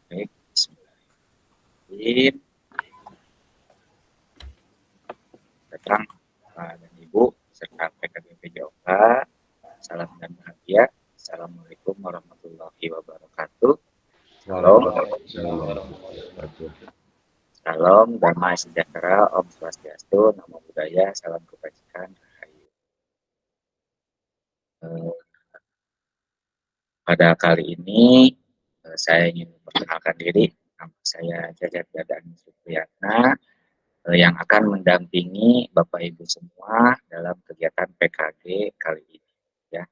Baik, bismillahirrahmanirrahim. Datang Bapak dan Ibu serta PKBP Jawa. Salam dan bahagia. Assalamualaikum warahmatullahi wabarakatuh. Salam, salam damai sejahtera, Om Swastiastu, Namo Buddhaya, salam kebajikan, rahayu. Pada kali ini saya ingin memperkenalkan diri. Nama saya Jajat Dadan Supriyatna yang akan mendampingi Bapak Ibu semua dalam kegiatan PKG kali ini. Ya.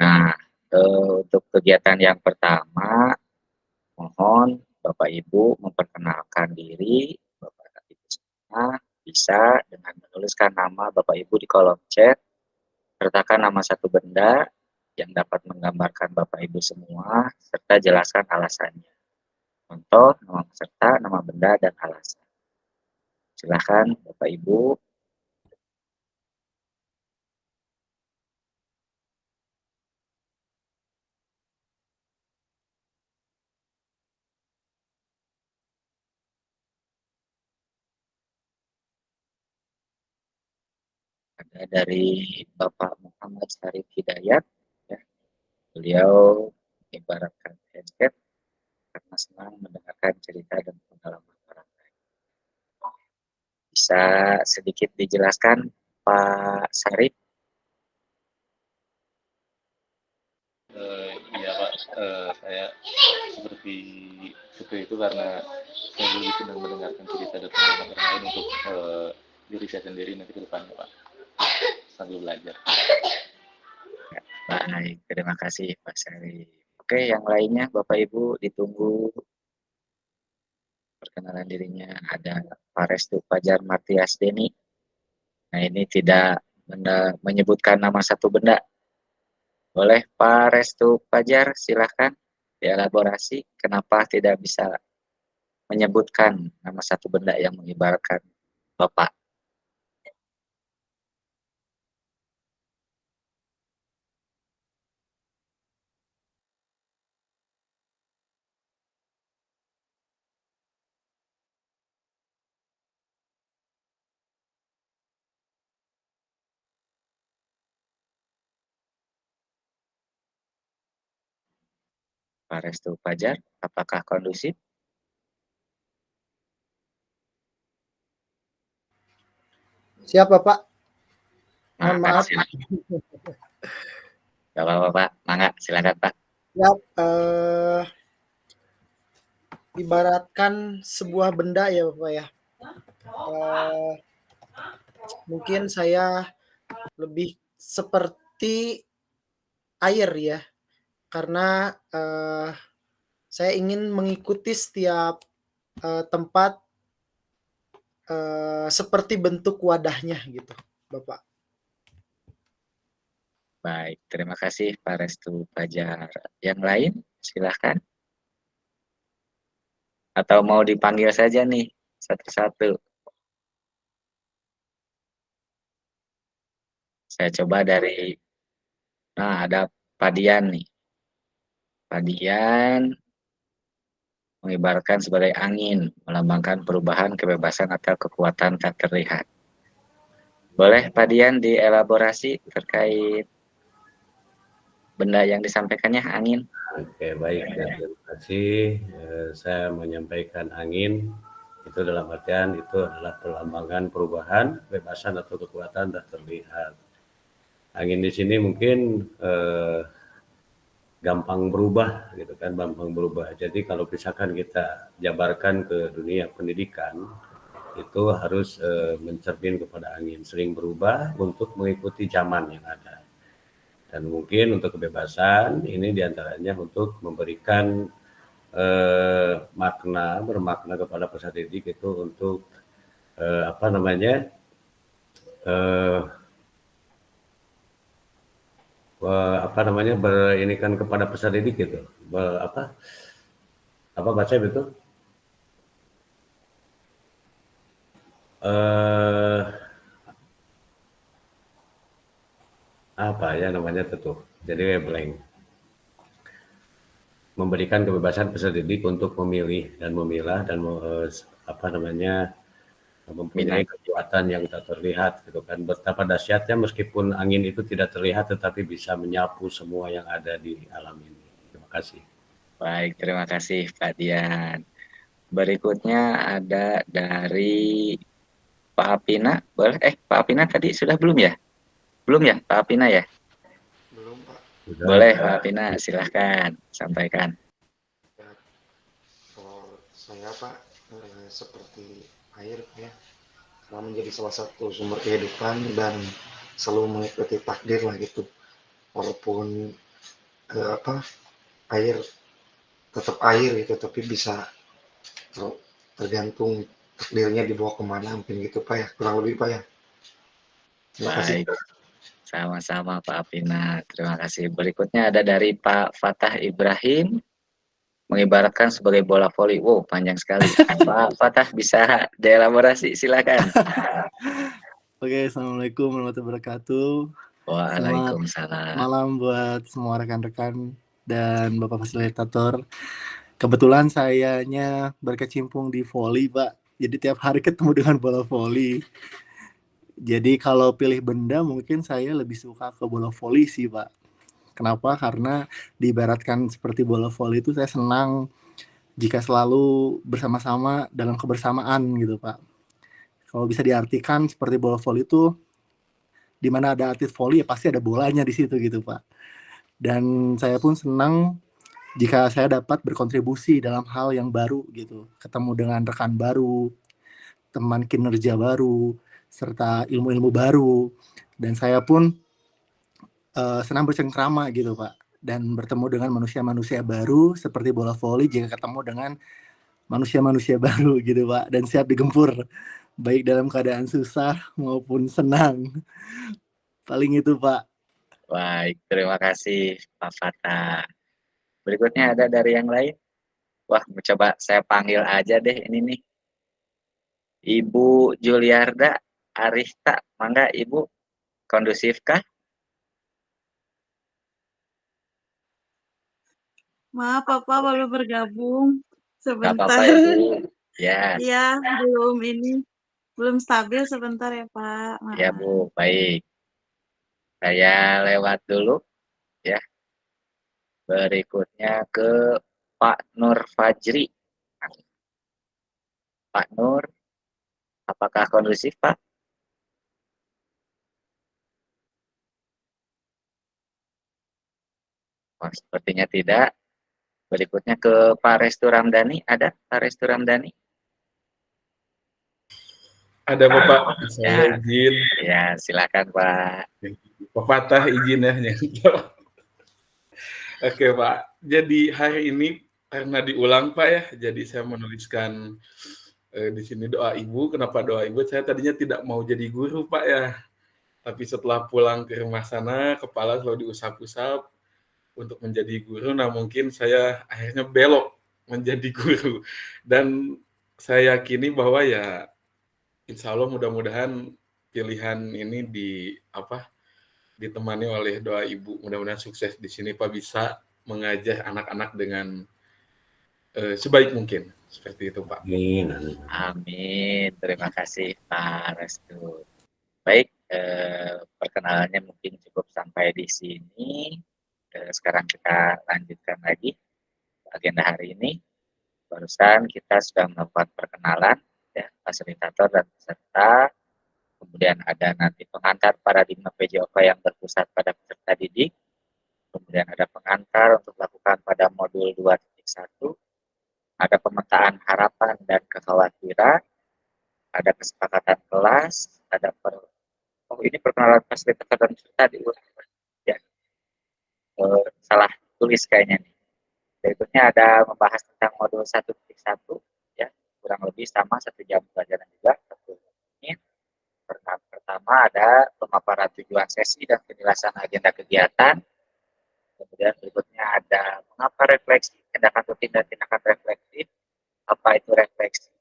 Nah, untuk kegiatan yang pertama, mohon Bapak Ibu memperkenalkan diri. Bapak Ibu semua bisa dengan menuliskan nama Bapak Ibu di kolom chat, sertakan nama satu benda yang dapat menggambarkan Bapak Ibu semua, serta jelaskan alasannya. Contoh, nama peserta, nama benda, dan alasan. Silakan Bapak Ibu. Ada dari Bapak Muhammad Syarif Hidayat. Ya. Beliau ibaratkan headset karena senang mendengarkan cerita dan pengalaman orang lain. Bisa sedikit dijelaskan Pak Syarif? Iya Pak, saya seperti itu karena saya dulu sedang mendengarkan cerita dan pengalaman orang lain untuk diri saya sendiri nanti ke depannya Pak, sambil belajar. Ya, baik, terima kasih Pak Syarif. Oke, yang lainnya Bapak Ibu ditunggu perkenalan dirinya. Ada Pak Restu Fajar Matias Deni. Nah, ini tidak menyebutkan nama satu benda. Boleh Pak Restu Fajar, silahkan dielaborasi kenapa tidak bisa menyebutkan nama satu benda yang mengibarkan Bapak. Pak Restu Fajar, apakah kondusif? Siap Bapak. Nah, Mohon maaf. Gak apa-apa Pak, mangga silakan Pak. Siap. Ibaratkan sebuah benda ya Bapak ya. Mungkin saya lebih seperti air ya, karena saya ingin mengikuti setiap tempat seperti bentuk wadahnya gitu, Bapak. Baik, terima kasih Pak Restu Fajar. Yang lain, silahkan. Atau mau dipanggil saja nih, satu-satu. Saya coba dari, nah ada Pak Dian nih. Pak Dian mengibarkan sebagai angin, melambangkan perubahan, kebebasan, atau kekuatan tak terlihat. Boleh Pak Dian dielaborasi terkait benda yang disampaikannya, angin? Oke, baik. Terima kasih. Saya menyampaikan angin itu dalam artian itu adalah perlambangan perubahan, kebebasan atau kekuatan tak terlihat. Angin di sini mungkin gampang berubah, gitu kan, gampang berubah. Jadi kalau misalkan kita jabarkan ke dunia pendidikan, itu harus mencermin kepada angin, sering berubah untuk mengikuti zaman yang ada. Dan mungkin untuk kebebasan ini diantaranya untuk memberikan bermakna kepada peserta didik itu untuk berinikan kepada peserta didik gitu, apa baca itu apa ya namanya tuh, jadi blank. memberikan kebebasan peserta didik untuk memilih dan memilah dan mempunyai kekuatan yang tak terlihat gitu kan. Betapa dahsyatnya meskipun angin itu tidak terlihat tetapi bisa menyapu semua yang ada di alam ini. Terima kasih. Baik, terima kasih Pak Dian. Berikutnya ada dari Pak Apina. Boleh? Pak Apina tadi sudah belum ya? Belum ya, Pak Apina ya? Belum, Pak. Sudah. Boleh, Pak Apina, silahkan sampaikan. Kalau saya, Pak, seperti air ya, karena menjadi salah satu sumber kehidupan dan selalu mengikuti takdir lah gitu. Walaupun air tetap air gitu, tapi bisa tergantung takdirnya dibawa kemana mungkin gitu Pak ya, kurang lebih Pak ya. Terima kasih. Baik, sama-sama Pak Apina. Terima kasih. Berikutnya ada dari Pak Fatah Ibrahim, mengibaratkan sebagai bola voli. Wow, panjang sekali. Pak Fatah bisa dielaborasi, silakan. Oke, Assalamualaikum warahmatullahi wabarakatuh. Selamat Waalaikumsalam. malam buat semua rekan-rekan dan Bapak Fasilitator. Kebetulan sayanya berkecimpung di voli, Pak. Jadi tiap hari ketemu dengan bola voli. Jadi kalau pilih benda mungkin saya lebih suka ke bola voli sih, Pak. Kenapa? Karena diibaratkan seperti bola voli itu saya senang jika selalu bersama-sama dalam kebersamaan gitu, Pak. Kalau bisa diartikan seperti bola voli itu, di mana ada atlet voli ya pasti ada bolanya di situ gitu, Pak. Dan saya pun senang jika saya dapat berkontribusi dalam hal yang baru gitu, ketemu dengan rekan baru, teman kinerja baru, serta ilmu-ilmu baru. Dan saya pun senang bercengkrama gitu, Pak. Dan bertemu dengan manusia-manusia baru seperti bola voli jika ketemu dengan manusia-manusia baru gitu, Pak. Dan siap digempur, baik dalam keadaan susah maupun senang. Paling itu, Pak. Baik, terima kasih Pak Fatah. Berikutnya ada dari yang lain. Wah, coba saya panggil aja deh ini nih. Ibu Juliarda Arista, mangga Ibu, kondusifkah? Maaf, Papa baru bergabung Gak sebentar. apa-apa Ibu. Ya, Iya, belum stabil sebentar ya Pak. Maaf. ya Bu, baik. Saya lewat dulu ya. Berikutnya ke Pak Nur Fajri. Pak Nur, apakah kondusif Pak? Oh, sepertinya tidak. Berikutnya ke Pak Restu Ramdhani. Ada Pak Restu Ramdhani? Ada Bapak, Ya. saya izin. Ya, silakan Pak. Pak Fatah izin ya. Oke Pak, jadi hari ini karena diulang Pak ya, jadi saya menuliskan di sini doa ibu. Kenapa doa ibu? Saya tadinya tidak mau jadi guru Pak ya, tapi setelah pulang ke rumah sana, kepala selalu diusap-usap untuk menjadi guru. Nah mungkin saya akhirnya belok menjadi guru. Dan saya yakini bahwa ya insya Allah mudah-mudahan pilihan ini ditemani oleh doa ibu. Mudah-mudahan sukses di sini Pak, bisa mengajar anak-anak dengan sebaik mungkin. Seperti itu Pak. Amin. Amin. Terima kasih Pak Restu. Baik, perkenalannya mungkin cukup sampai di sini. Sekarang kita lanjutkan lagi agenda hari ini. Barusan kita sudah melakukan perkenalan ya, fasilitator dan peserta. Kemudian ada nanti pengantar paradigma PJOK yang berpusat pada peserta didik. Kemudian ada pengantar untuk melakukan pada modul 2.1. Ada pemetaan harapan dan kekhawatiran. Ada kesepakatan kelas. Ada ini perkenalan fasilitator dan peserta diulang. Ya. Salah tulis kayaknya nih. Berikutnya ada membahas tentang modul 1.1 ya, kurang lebih sama 1 jam pelajaran juga, 1 menit. Pertama ada pemaparan tujuan sesi dan penjelasan agenda kegiatan. Kemudian berikutnya ada mengapa refleksi, tindakan rutin dan tindakan reflektif. Apa itu refleksi?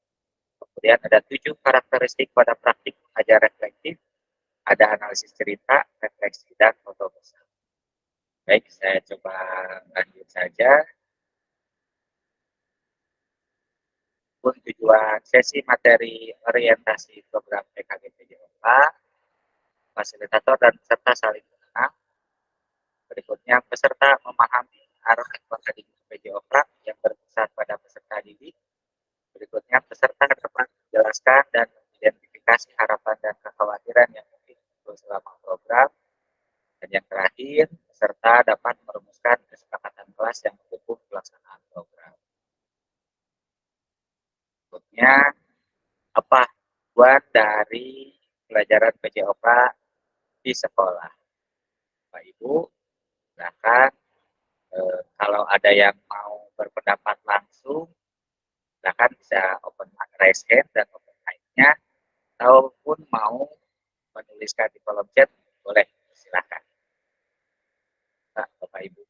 Kemudian ada 7 karakteristik pada praktik mengajar reflektif. Ada analisis cerita, refleksi, dan foto besar. Baik, saya coba lanjut saja. Adapun tujuan sesi materi orientasi program PKG PJOK, fasilitator dan peserta saling mengenal. Berikutnya, peserta memahami arah aktivitas PJOK yang berpusat pada peserta didik. Berikutnya, peserta dapat menjelaskan dan mengidentifikasi harapan dan kekhawatiran yang mungkin muncul selama program. Dan yang terakhir, peserta dapat merumuskan kesepakatan kelas yang mendukung pelaksanaan program. Berikutnya, apa tujuan dari pelajaran PJOK di sekolah? Bapak Ibu, silakan kalau ada yang mau berpendapat langsung, silakan bisa open raise hand dan open mic-nya, ataupun mau menuliskan di kolom chat, boleh, silakan. Bapak Ibu.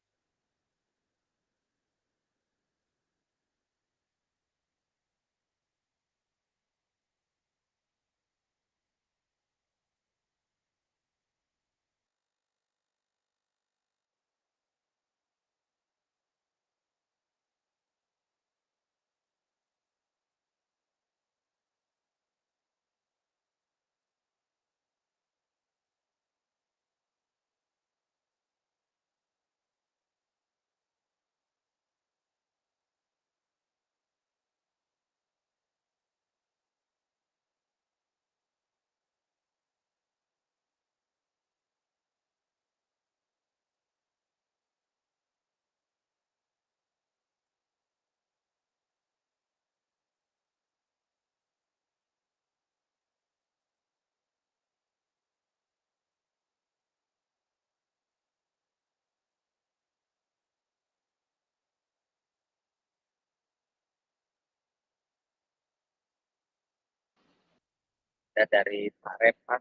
Dan dari Pak Repan,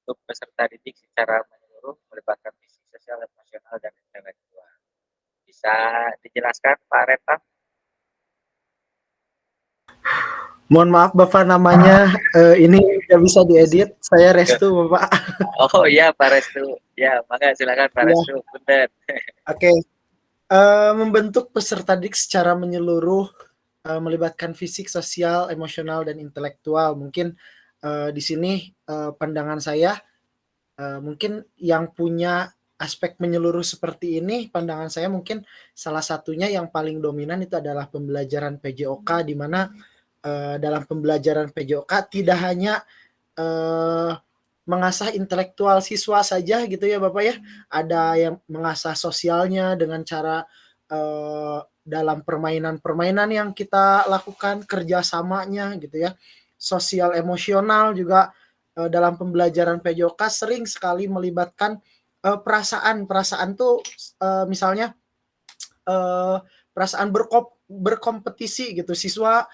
untuk peserta didik secara menyeluruh melibatkan visi sosial, emosional, dan intelektual. Bisa dijelaskan Pak Repan? Mohon maaf Bapak, namanya ini nggak bisa diedit. Saya Restu Bapak. Oh iya Pak Restu. Ya, maka silakan Pak Restu. Punten. Oke. Membentuk peserta didik secara menyeluruh, melibatkan fisik, sosial, emosional, dan intelektual. Mungkin di sini pandangan saya, mungkin yang punya aspek menyeluruh seperti ini, pandangan saya mungkin salah satunya yang paling dominan itu adalah pembelajaran PJOK, di mana dalam pembelajaran PJOK tidak hanya mengasah intelektual siswa saja gitu ya Bapak ya, ada yang mengasah sosialnya dengan cara dalam permainan-permainan yang kita lakukan, kerjasamanya gitu ya, sosial emosional juga. Dalam pembelajaran PJOK sering sekali melibatkan perasaan tuh, misalnya perasaan berkompetisi gitu, siswa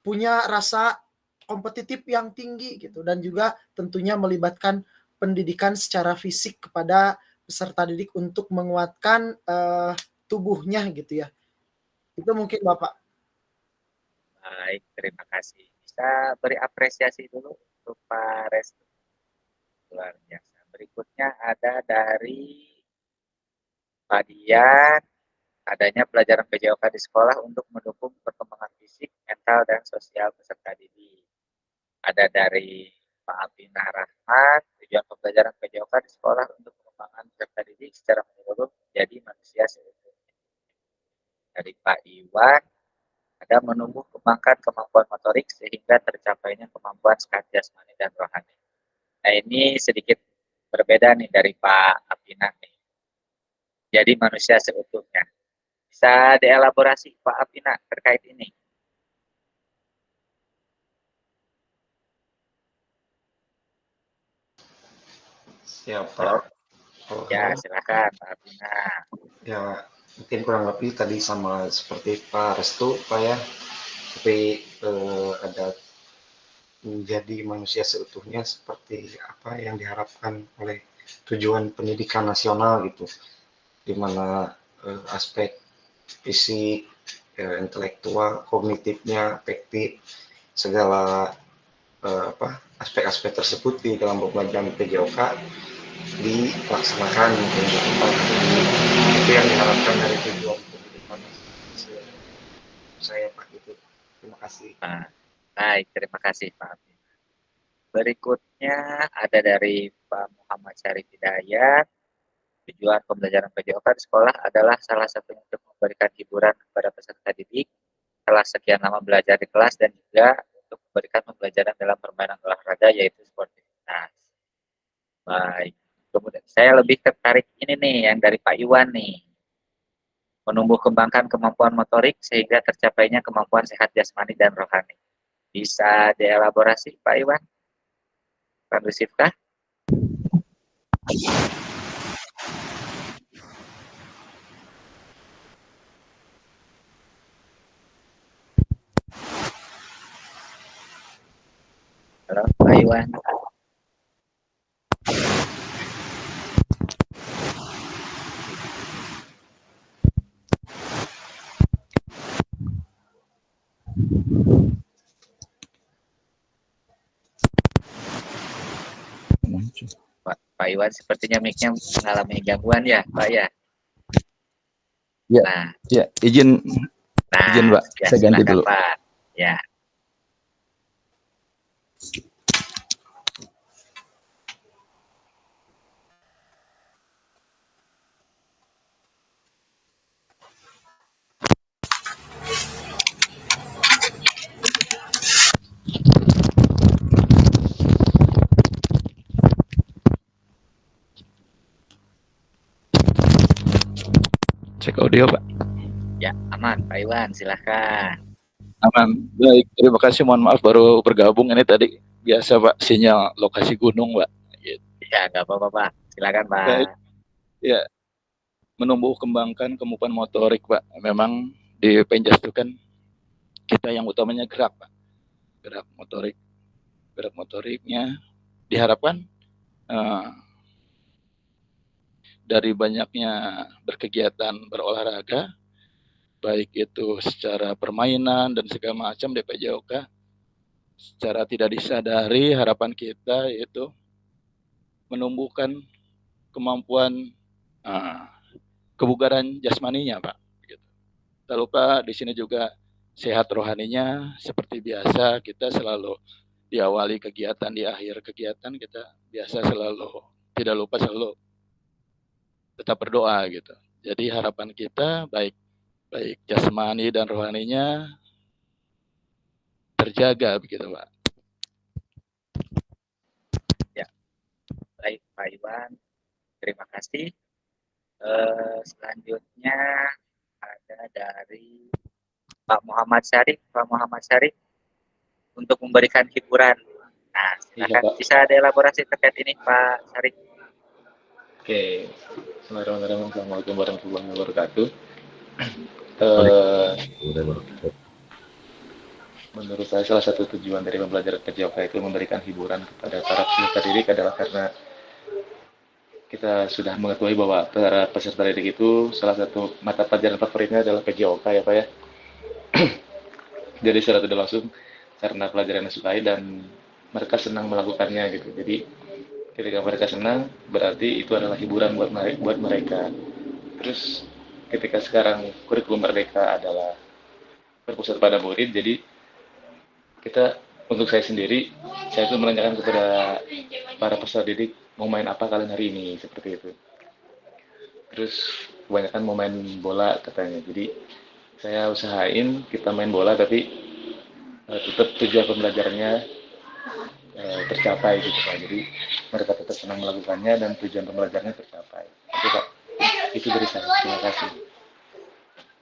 punya rasa kompetitif yang tinggi gitu, dan juga tentunya melibatkan pendidikan secara fisik kepada peserta didik untuk menguatkan tubuhnya gitu ya. Itu mungkin Bapak. Baik, terima kasih. Bisa beri apresiasi dulu untuk Pak Restu. Luar biasa. Berikutnya ada dari Pak Dian. Adanya pelajaran PJOK di sekolah untuk mendukung perkembangan fisik, mental, dan sosial peserta didik. Ada dari Pak Abina Rahmat, tujuan pembelajaran PJOK di sekolah untuk pengembangan peserta didik secara menyeluruh menjadi manusia seutuhnya. Dari Pak Iwan, ada menumbuh kembangkan kemampuan motorik sehingga tercapainya kemampuan sekat jasmani dan rohani. Nah ini sedikit berbeda nih dari Pak Abina nih. Jadi manusia seutuhnya. Bisa dielaborasi Pak Abina terkait ini? Siapa? Ya, silakan Pak Abina. Ya, mungkin kurang lebih tadi sama seperti Pak Restu, Pak ya. Tapi ada menjadi manusia seutuhnya seperti apa yang diharapkan oleh tujuan pendidikan nasional gitu, di mana aspek fisik, intelektual, kognitifnya, afektif, segala aspek-aspek tersebut di dalam pembelajaran PJOK dilaksanakan dengan tepat. Itu yang diharapkan dari tujuan pendidikan Nah, baik, terima kasih Pak Amin. Berikutnya ada dari Pak Muhammad Syarif Hidayat. Tujuan pembelajaran PJOK di sekolah adalah salah satunya untuk memberikan hiburan kepada peserta didik setelah sekian lama belajar di kelas dan juga untuk memberikan pembelajaran dalam permainan olahraga yaitu sportivitas. Baik, kemudian saya lebih tertarik ini nih yang dari Pak Iwan nih. Menumbuh kembangkan kemampuan motorik sehingga tercapainya kemampuan sehat jasmani dan rohani. Bisa dielaborasi Pak Iwan? Kondusifkah? Halo Pak Iwan. Pak Iwan sepertinya mic-nya mengalami gangguan ya Pak ya? Ya, Nah, ya, izin Pak, ya, saya ganti silakan, dulu. Pak. Ya. Cek audio, Pak. Ya, aman, Pak Iwan, silakan. Aman. Baik, terima kasih. Mohon maaf baru bergabung ini tadi. Biasa, Pak, sinyal lokasi gunung, Pak. Gitu. Ya, nggak apa-apa, Pak. Silakan, Pak. Baik. Ya, menumbuh kembangkan kemampuan motorik, Pak. Memang di Penjas itu kan kita yang utamanya gerak, Pak. Gerak motorik. Gerak motoriknya diharapkan dari banyaknya berkegiatan berolahraga, baik itu secara permainan dan segala macam di PJOK, secara tidak disadari harapan kita yaitu menumbuhkan kemampuan kebugaran jasmaninya, Pak. Gitu. Tak lupa di sini juga sehat rohaninya. Seperti biasa kita selalu diawali kegiatan, di akhir kegiatan kita biasa selalu tidak lupa selalu tetap berdoa gitu. Jadi harapan kita baik jasmani dan rohaninya terjaga begitu, Pak. Ya, baik Pak Iwan, terima kasih. Selanjutnya ada dari Pak Muhammad Syarif. Pak Muhammad Syarif untuk memberikan hiburan. Nah, silakan. Iya, Pak. Bisa ada elaborasi terkait ini, Pak Syarif? Oke, Assalamualaikum warahmatullahi wabarakatuh. Menurut saya salah satu tujuan dari pembelajaran PJOK itu memberikan hiburan kepada para peserta didik adalah karena kita sudah mengetahui bahwa para peserta didik itu salah satu mata pelajaran favoritnya adalah PJOK ya Pak ya. Jadi secara tidak langsung karena pelajaran yang disukai dan mereka senang melakukannya gitu. Jadi ketika mereka senang berarti itu adalah hiburan buat mereka. Terus ketika sekarang kurikulum mereka adalah berpusat pada murid, jadi kita untuk saya sendiri, saya itu menanyakan kepada para peserta didik mau main apa kalian hari ini seperti itu. Terus kebanyakan mau main bola katanya. Jadi saya usahain kita main bola tapi tetap tujuan pembelajarannya tercapai gitu Pak. Jadi mereka tetap senang melakukannya dan tujuan pembelajarannya tercapai. Itu Pak. Itu dari saya. Terima kasih.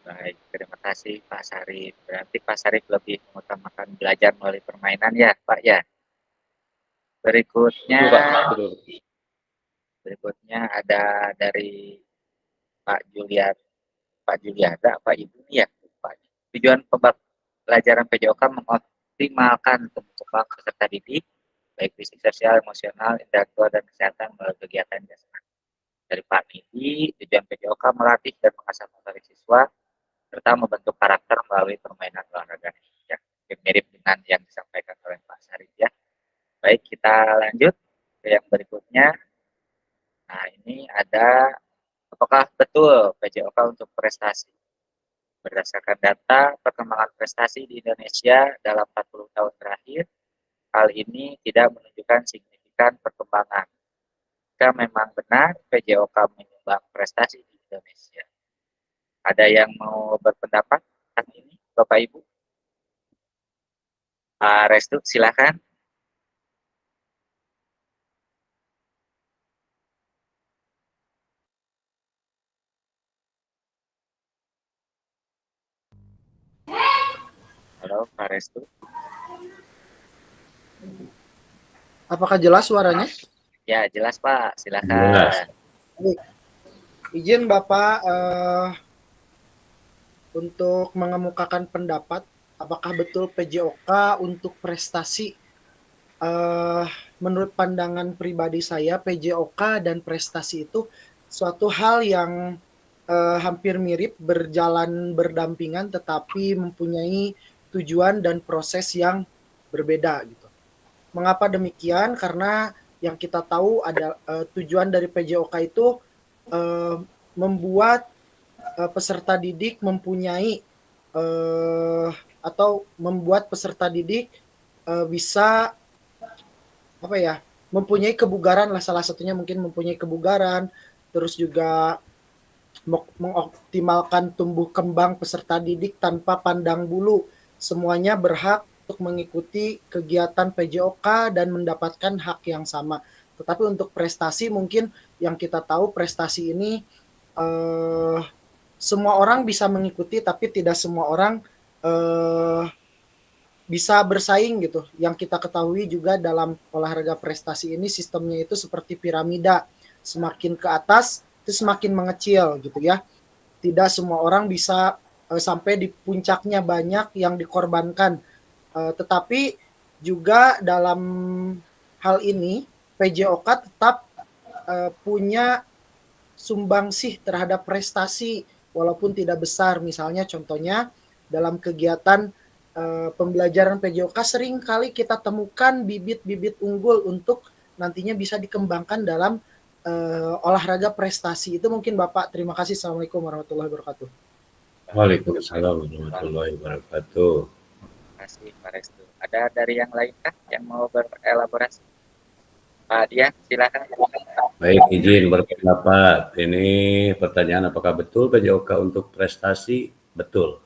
Baik, terima kasih Pak Syarif. Berarti Pak Syarif lebih mengutamakan belajar melalui permainan ya, Pak ya. Berikutnya, Betul, Pak. Betul. Berikutnya ada dari Pak Juliada, Pak Ibu ya, Pak. Tujuan pembelajaran PJOK mengoptimalkan tumbuh kembang peserta didik, baik fisik, sosial, emosional, intelektual, dan kesehatan melalui kegiatan jasmani. Dari Pak Nidi, tujuan PJOK melatih dan mengasah motorik siswa serta membentuk karakter melalui permainan olahraga. Ya, mirip dengan yang disampaikan oleh Pak Syarif ya. Baik, kita lanjut ke yang berikutnya. Nah, ini ada apakah betul PJOK untuk prestasi? berdasarkan data perkembangan prestasi di Indonesia dalam 40 tahun terakhir, hal ini tidak menunjukkan signifikan perkembangan. Jika memang benar PJOK menyumbang prestasi di Indonesia. Ada yang mau berpendapat tentang ini, Bapak Ibu? Pak Restu, silakan. Halo, Pak Restu. Apakah jelas suaranya? Ya, jelas Pak. Silakan. Jelas. Izin Bapak untuk mengemukakan pendapat, apakah betul PJOK untuk prestasi? Menurut pandangan pribadi saya, PJOK dan prestasi itu suatu hal yang hampir mirip, berjalan berdampingan, tetapi mempunyai tujuan dan proses yang berbeda gitu. Mengapa demikian? Karena yang kita tahu ada tujuan dari PJOK itu membuat peserta didik mempunyai atau membuat peserta didik bisa mempunyai kebugaran lah, salah satunya mungkin mempunyai kebugaran, terus juga mengoptimalkan tumbuh kembang peserta didik tanpa pandang bulu. Semuanya berhak untuk mengikuti kegiatan PJOK dan mendapatkan hak yang sama. Tetapi untuk prestasi mungkin yang kita tahu prestasi ini semua orang bisa mengikuti, tapi tidak semua orang bisa bersaing gitu. Yang kita ketahui juga dalam olahraga prestasi ini sistemnya itu seperti piramida. Semakin ke atas itu semakin mengecil gitu ya. Tidak semua orang bisa sampai di puncaknya, banyak yang dikorbankan. Tetapi juga dalam hal ini PJOK tetap punya sumbangsih terhadap prestasi walaupun tidak besar. Misalnya contohnya dalam kegiatan pembelajaran PJOK sering kali kita temukan bibit-bibit unggul untuk nantinya bisa dikembangkan dalam olahraga prestasi. Itu mungkin Bapak. Terima kasih. Assalamualaikum warahmatullahi wabarakatuh. Waalaikumsalam warahmatullahi wabarakatuh. Terima kasih Pak Restu. Ada dari yang lain kah yang mau berelaborasi? Pak Dian, silakan. Baik, izin berpendapat. Ini pertanyaan apakah betul PJOK untuk prestasi? Betul.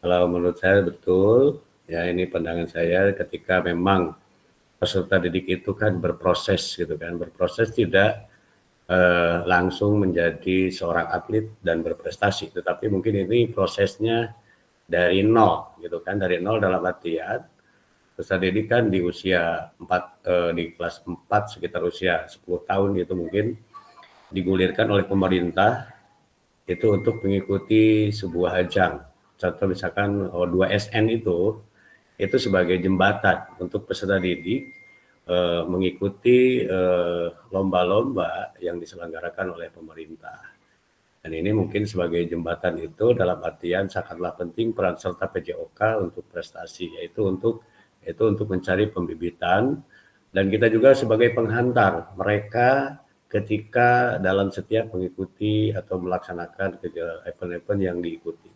Kalau menurut saya betul. Ya, ini pandangan saya ketika memang peserta didik itu kan berproses gitu kan. Berproses tidak langsung menjadi seorang atlet dan berprestasi, tetapi mungkin ini prosesnya dari nol gitu kan, dari nol dalam artian peserta didik kan di usia 4 di kelas 4 sekitar usia 10 tahun itu mungkin digulirkan oleh pemerintah itu untuk mengikuti sebuah ajang. Contoh misalkan 2SN itu sebagai jembatan untuk peserta didik mengikuti lomba-lomba yang diselenggarakan oleh pemerintah. Dan ini mungkin sebagai jembatan itu dalam artian sangatlah penting peran serta PJOK untuk prestasi, yaitu untuk mencari pembibitan, dan kita juga sebagai penghantar mereka ketika dalam setiap mengikuti atau melaksanakan event-event yang diikuti.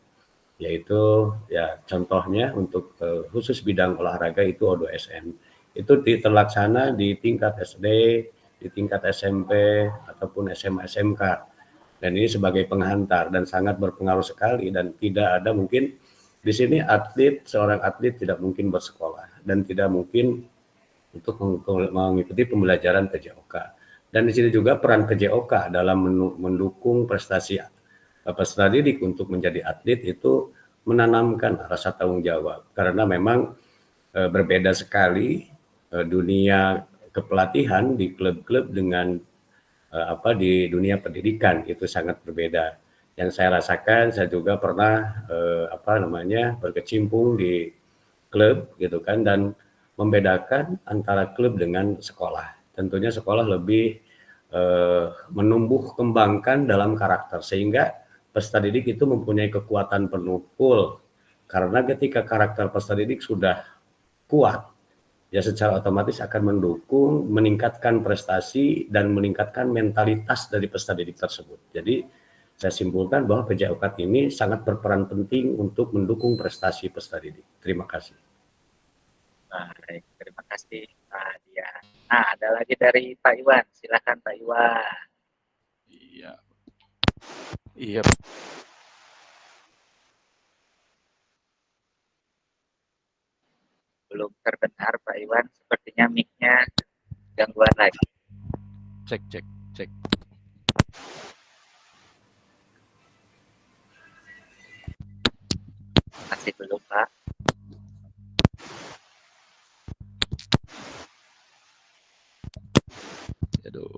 Yaitu ya contohnya untuk khusus bidang olahraga itu O2SN. Itu terlaksana di tingkat SD, di tingkat SMP, ataupun SMA SMK. Dan ini sebagai penghantar dan sangat berpengaruh sekali, dan tidak ada mungkin di sini seorang atlet tidak mungkin bersekolah dan tidak mungkin untuk mengikuti pembelajaran PJOK. Dan di sini juga peran PJOK dalam mendukung prestasi peserta didik untuk menjadi atlet itu menanamkan rasa tanggung jawab, karena memang berbeda sekali dunia kepelatihan di klub-klub dengan di dunia pendidikan, itu sangat berbeda. Yang saya rasakan, saya juga pernah berkecimpung di klub gitu kan, dan membedakan antara klub dengan sekolah. Tentunya sekolah lebih menumbuh kembangkan dalam karakter, sehingga peserta didik itu mempunyai kekuatan penukul, karena ketika karakter peserta didik sudah kuat, ya secara otomatis akan mendukung, meningkatkan prestasi dan meningkatkan mentalitas dari peserta didik tersebut. Jadi Saya simpulkan bahwa PJOK ini sangat berperan penting untuk mendukung prestasi peserta didik. Terima kasih. Baik, terima kasih Pak Dian. Nah, ada lagi dari Pak Iwan. Silakan Pak Iwan. Iya. Iya. Belum terdengar Pak Iwan. Sepertinya mic-nya gangguan lagi. Cek, cek, cek. Masih belum Pak. Aduh.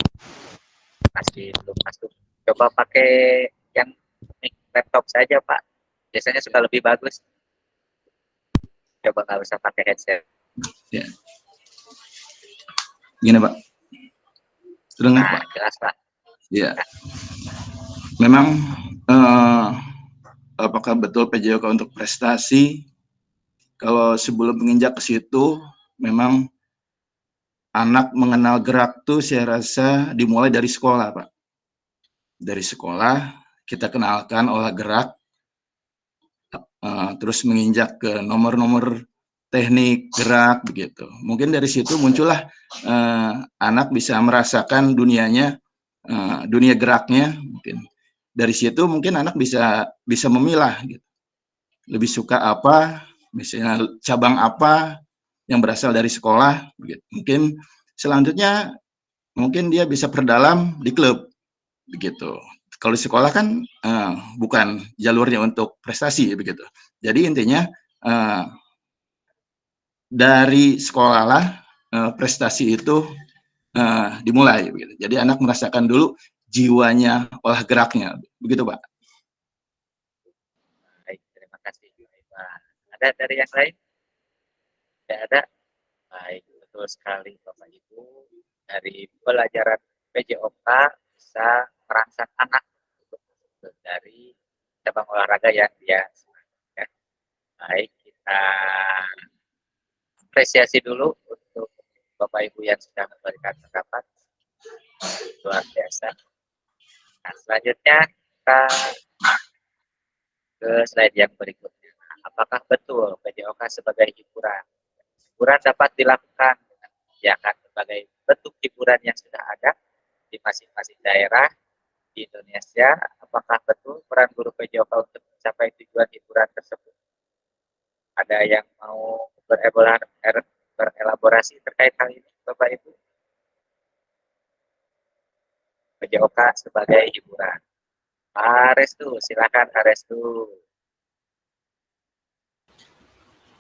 Masih belum masuk. Coba pakai yang mic laptop saja Pak. Biasanya suka lebih bagus. Coba nggak usah pakai headset. Ya. Gini Pak. Terdengar Nah, Pak? jelas Pak. Ya. Memang apakah betul PJOK untuk prestasi? Kalau sebelum menginjak ke situ, memang anak mengenal gerak tuh saya rasa dimulai dari sekolah, Pak. Dari sekolah kita kenalkan olah gerak, terus menginjak ke nomor-nomor teknik gerak begitu. Mungkin dari situ muncullah anak bisa merasakan dunianya, dunia geraknya. Mungkin dari situ mungkin anak bisa memilah gitu. Lebih suka apa, misalnya cabang apa yang berasal dari sekolah begitu. Mungkin selanjutnya mungkin dia bisa perdalam di klub begitu. Kalau di sekolah kan bukan jalurnya untuk prestasi begitu. Jadi intinya dari sekolah lah prestasi itu dimulai begitu. Jadi anak merasakan dulu jiwanya olah geraknya begitu Pak. Baik, terima kasih Pak Iwan. Ada dari yang lain? Tidak ada? Baik, betul sekali Bapak Ibu. Dari pelajaran PJOK bisa merangsang anak untuk dari cabang olahraga yang dia senangi, ya. Baik, kita apresiasi dulu untuk Bapak Ibu yang sudah memberikan pendapat. Luar biasa. Nah, selanjutnya kita ke slide yang berikutnya. Apakah betul PJOK sebagai hiburan? Hiburan dapat dilakukan dengan menyediakan berbagai bentuk hiburan yang sudah ada di masing-masing daerah di Indonesia. Apakah betul peran guru PJOK untuk mencapai tujuan hiburan tersebut? Ada yang mau berelaborasi terkait hal ini, Bapak Ibu? PJOK sebagai hiburan. Pak Restu, silakan Pak Restu.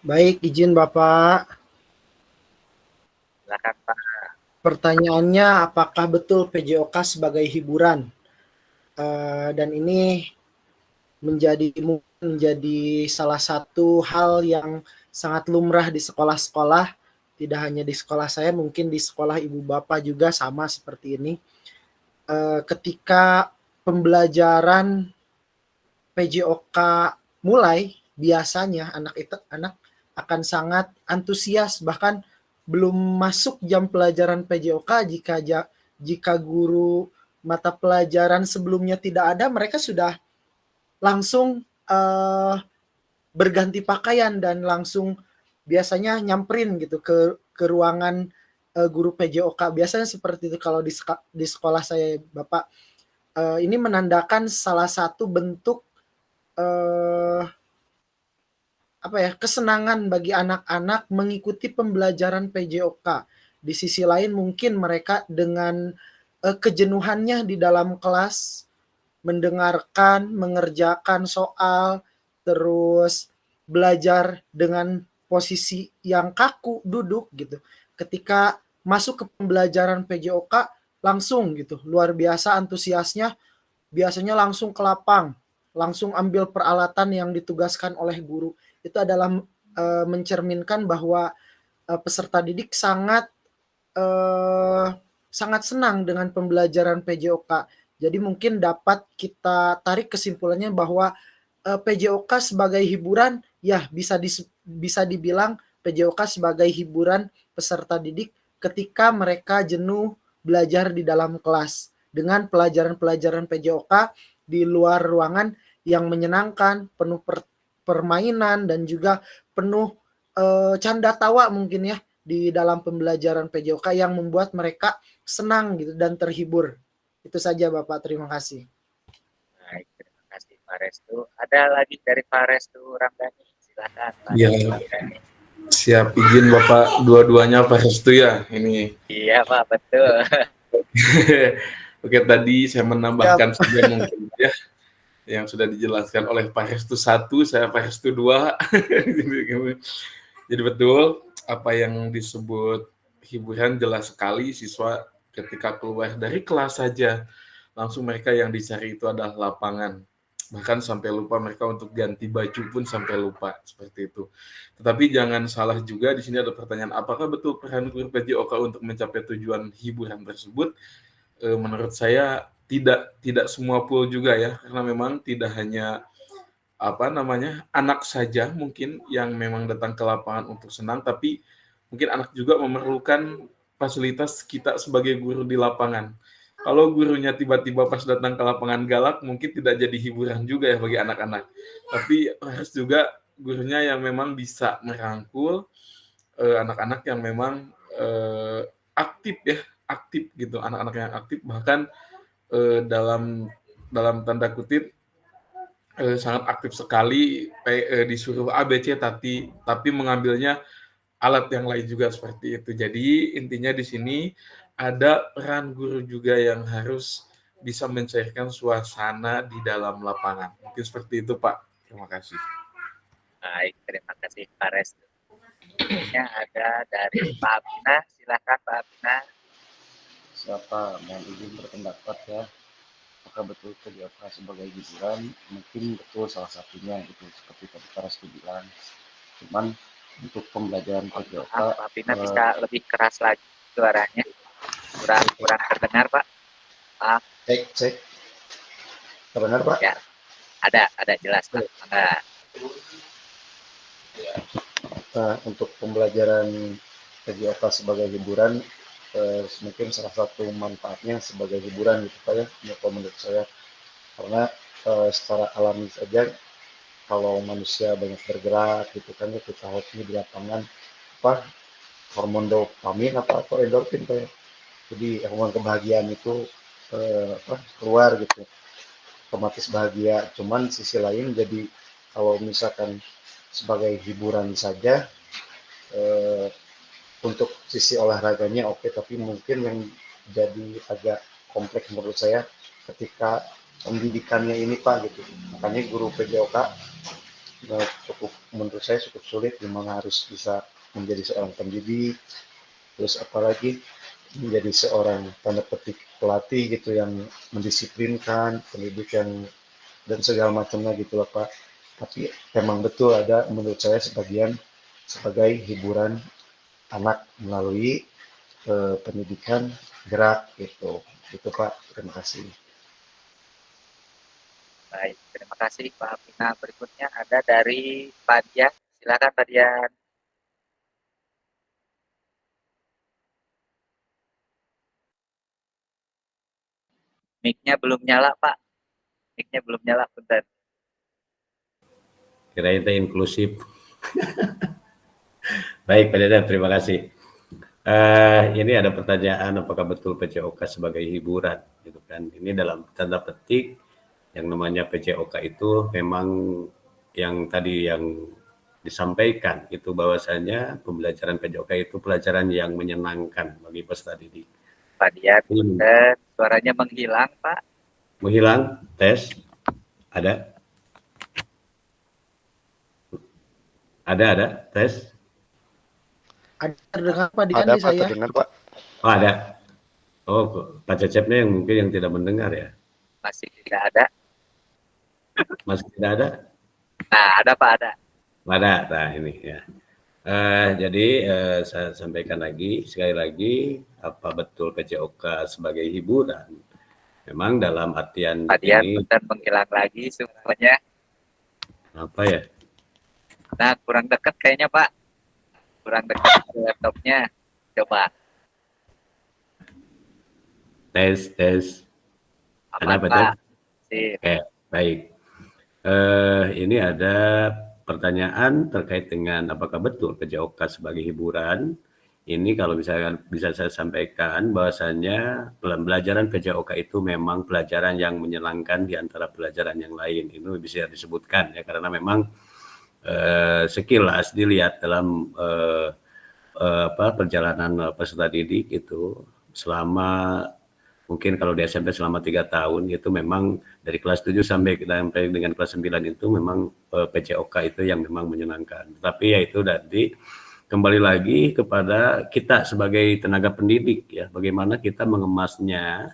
Baik, izin Bapak. Silakan Pak. Pertanyaannya, apakah betul PJOK sebagai hiburan? Dan ini menjadi salah satu hal yang sangat lumrah di sekolah-sekolah, tidak hanya di sekolah saya, mungkin di sekolah ibu bapak juga sama seperti ini. Ketika pembelajaran PJOK mulai, biasanya anak akan sangat antusias, bahkan belum masuk jam pelajaran PJOK, jika guru mata pelajaran sebelumnya tidak ada, mereka sudah langsung berganti pakaian dan langsung biasanya nyamperin gitu ke ruangan guru PJOK. Biasanya seperti itu kalau di sekolah saya, Bapak. Ini menandakan salah satu bentuk kesenangan bagi anak-anak mengikuti pembelajaran PJOK. Di sisi lain mungkin mereka dengan kejenuhannya di dalam kelas mendengarkan, mengerjakan soal, terus belajar dengan posisi yang kaku, duduk gitu. Ketika masuk ke pembelajaran PJOK langsung gitu, luar biasa antusiasnya, biasanya langsung ke lapang, langsung ambil peralatan yang ditugaskan oleh guru. Itu adalah mencerminkan bahwa peserta didik sangat senang dengan pembelajaran PJOK. Jadi mungkin dapat kita tarik kesimpulannya bahwa PJOK sebagai hiburan, ya bisa dibilang PJOK sebagai hiburan peserta didik ketika mereka jenuh belajar di dalam kelas. Dengan pelajaran-pelajaran PJOK, di luar ruangan yang menyenangkan, penuh permainan dan juga penuh canda tawa mungkin ya di dalam pembelajaran PJOK yang membuat mereka senang gitu dan terhibur. Itu saja Bapak, terima kasih. Baik, terima kasih Pak Restu. Ada lagi dari Pak Restu Ramdhani, silakan Pak Iya, Restu Ramdhani. siap izin Bapak dua-duanya Pak Restu ya ini. Iya Pak, betul. Oke, tadi saya menambahkan saja mungkin ya yang sudah dijelaskan oleh Pak Restu 1, saya Pak Restu 2. Jadi betul apa yang disebut hiburan, jelas sekali siswa ketika keluar dari kelas saja langsung mereka yang dicari itu adalah lapangan. Bahkan sampai lupa mereka untuk ganti baju pun sampai lupa seperti itu. Tetapi jangan salah juga, di sini ada pertanyaan, apakah betul peran guru PJOK untuk mencapai tujuan hiburan tersebut? Menurut saya tidak semua pul juga ya, karena memang tidak hanya anak saja mungkin yang memang datang ke lapangan untuk senang, tapi mungkin anak juga memerlukan fasilitas kita sebagai guru di lapangan. Kalau gurunya tiba-tiba pas datang ke lapangan galak, mungkin tidak jadi hiburan juga ya bagi anak-anak. Tapi harus juga gurunya yang memang bisa merangkul anak-anak yang memang aktif gitu, anak-anak yang aktif, bahkan dalam tanda kutip sangat aktif sekali, disuruh ABC tapi mengambilnya alat yang lain juga seperti itu. Jadi intinya di sini ada peran guru juga yang harus bisa mencairkan suasana di dalam lapangan. Mungkin seperti itu Pak. Terima kasih. Baik, terima kasih Pak Restu. Selanjutnya ada dari Pak Abina, silakan Pak Abina. Siapa mohon izin berpendapat ya, apakah betul PJOK sebagai hiburan? Mungkin betul salah satunya itu seperti tadi Pak Restu bilang. Cuman untuk pembelajaran PJOK, Pak Abina bisa lebih keras lagi suaranya, kurang terdengar Pak. Cek. Terdengar Pak? Ya, ada jelas Pak. Enggak. Nah, untuk pembelajaran PJOK sebagai hiburan, mungkin salah satu manfaatnya sebagai hiburan gitu Pak ya, menurut saya. Karena secara alami saja kalau manusia banyak bergerak gitu kan ya, kita hobi di lapangan hormon dopamin atau endorfin Pak ya. Jadi hormon kebahagiaan itu keluar gitu, otomatis bahagia. Cuman sisi lain jadi kalau misalkan sebagai hiburan saja untuk sisi olahraganya oke, tapi mungkin yang jadi agak kompleks menurut saya ketika pendidikannya ini Pak gitu. Makanya guru PJOK menurut saya cukup sulit, dimana harus bisa menjadi seorang pendidik, terus apalagi menjadi seorang tanda petik pelatih gitu yang mendisiplinkan pendidik yang dan segala macamnya gitu lah Pak. Tapi memang betul ada menurut saya sebagian sebagai hiburan anak melalui pendidikan gerak gitu Pak. Terima kasih. Baik, terima kasih Pak Abina. Berikutnya ada dari Pak Dian, silakan Pak Dian. Mic-nya belum nyala, Pak. Mic-nya belum nyala, bentar. Kirain itu inklusif. Baik, Pak Dada, terima kasih. Ini ada pertanyaan, apakah betul PJOK sebagai hiburan, gitu kan? Ini dalam tanda petik yang namanya PJOK itu memang yang tadi yang disampaikan itu bahwasanya pembelajaran PJOK itu pelajaran yang menyenangkan bagi peserta didik. Pak Dian, suaranya menghilang, Pak. Menghilang, tes, ada? Ada, tes. Ada terdengar Pak Dian ada, di saya? Terdengar Pak. Oh ada. Oh Pak Cecepnya yang mungkin yang tidak mendengar ya? Masih tidak ada. Masih tidak ada? Nah ada Pak, ada. Ada, nah ini ya. Jadi saya sampaikan lagi, sekali lagi, apa betul PJOK sebagai hiburan? Memang dalam artian Pak Dian, ini. bentar menghilang lagi semuanya. Apa ya? Nah kurang dekat kayaknya Pak. Kurang dekat laptopnya. Coba. Tes. Aman, Kenapa Pak. Sip. Oke, baik. Ini ada pertanyaan terkait dengan apakah betul PJOK sebagai hiburan. Ini kalau bisa saya sampaikan bahwasannya pembelajaran PJOK itu memang pelajaran yang menyenangkan di antara pelajaran yang lain. Ini bisa disebutkan ya karena memang sekilas dilihat dalam perjalanan peserta didik itu selama mungkin kalau di SMP selama 3 tahun itu memang dari kelas 7 sampai dengan kelas 9 itu memang PJOK itu yang memang menyenangkan. Tapi ya itu tadi kembali lagi kepada kita sebagai tenaga pendidik ya, bagaimana kita mengemasnya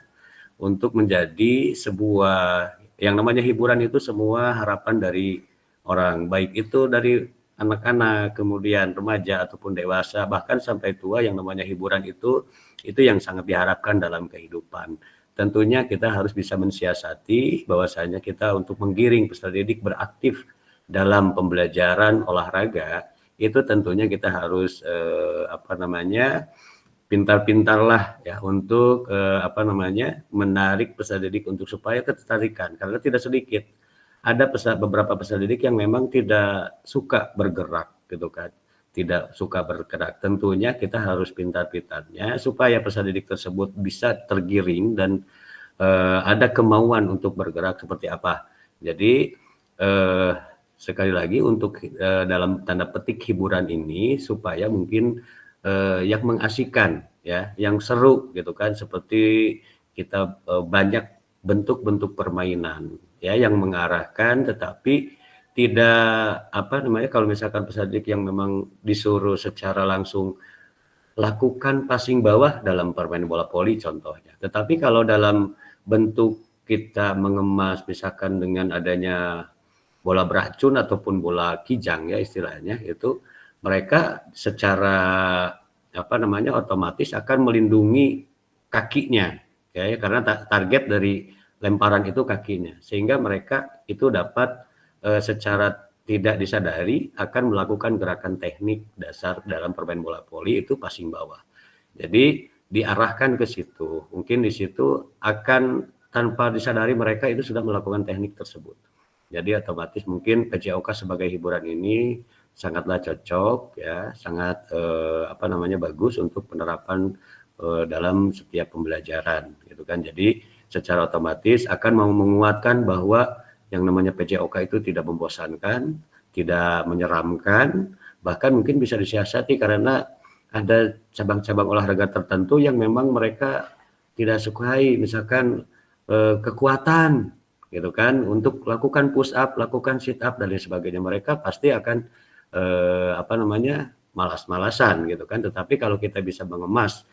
untuk menjadi sebuah yang namanya hiburan itu semua harapan dari orang, baik itu dari anak-anak, kemudian remaja ataupun dewasa, bahkan sampai tua yang namanya hiburan itu yang sangat diharapkan dalam kehidupan. Tentunya kita harus bisa mensiasati bahwasanya kita untuk menggiring peserta didik beraktif dalam pembelajaran olahraga, itu tentunya kita harus pintar-pintarlah ya untuk menarik peserta didik untuk supaya ketertarikan, karena tidak sedikit ada beberapa peserta didik yang memang tidak suka bergerak gitu kan, tidak suka bergerak. Tentunya kita harus pintar-pintarnya supaya peserta didik tersebut bisa tergiring dan ada kemauan untuk bergerak seperti apa. Jadi sekali lagi untuk dalam tanda petik hiburan ini supaya mungkin yang mengasihkan ya, yang seru gitu kan, seperti kita banyak bentuk-bentuk permainan ya yang mengarahkan, tetapi tidak kalau misalkan peserta didik yang memang disuruh secara langsung lakukan passing bawah dalam permainan bola voli contohnya. Tetapi kalau dalam bentuk kita mengemas misalkan dengan adanya bola beracun ataupun bola kijang ya istilahnya, itu mereka secara otomatis akan melindungi kakinya ya, karena target dari lemparan itu kakinya, sehingga mereka itu dapat secara tidak disadari akan melakukan gerakan teknik dasar dalam permainan bola voli itu passing bawah. Jadi diarahkan ke situ, mungkin di situ akan tanpa disadari mereka itu sudah melakukan teknik tersebut. Jadi otomatis mungkin PJOK sebagai hiburan ini sangatlah cocok ya, sangat bagus untuk penerapan dalam setiap pembelajaran gitu kan. Jadi secara otomatis akan mau menguatkan bahwa yang namanya PJOK itu tidak membosankan, tidak menyeramkan, bahkan mungkin bisa disiasati karena ada cabang-cabang olahraga tertentu yang memang mereka tidak sukai, misalkan kekuatan gitu kan, untuk lakukan push up, lakukan sit up dan lain sebagainya, mereka pasti akan malas-malasan gitu kan. Tetapi kalau kita bisa mengemas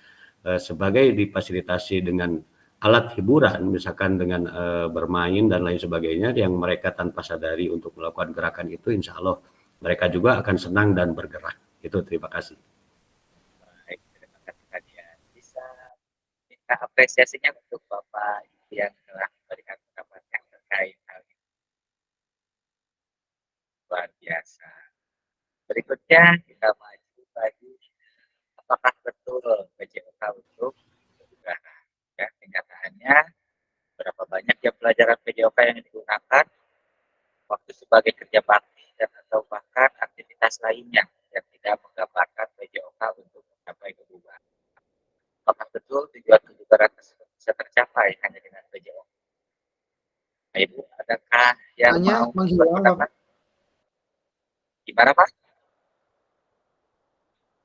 sebagai difasilitasi dengan alat hiburan, misalkan dengan bermain dan lain sebagainya, yang mereka tanpa sadari untuk melakukan gerakan itu, insya Allah mereka juga akan senang dan bergerak. Itu, terima kasih. Baik, terima kasih kalian. Bisa minta apresiasinya untuk Bapak yang telah memberikan pendapatnya terkait hal ini. Luar biasa. Berikutnya kita maju lagi. Apakah betul PJOK untuk udara? Ya, kenyataannya berapa banyak ya pelajaran PJOK yang digunakan waktu sebagai kerja bakti dan atau bahkan aktivitas lainnya yang tidak menggambarkan PJOK untuk mencapai kebugaran. Apakah betul tujuan kebugaran tersebut bisa tercapai hanya dengan PJOK? Nah, Ibu, adakah yang mau berpendapat? Gimana Pak?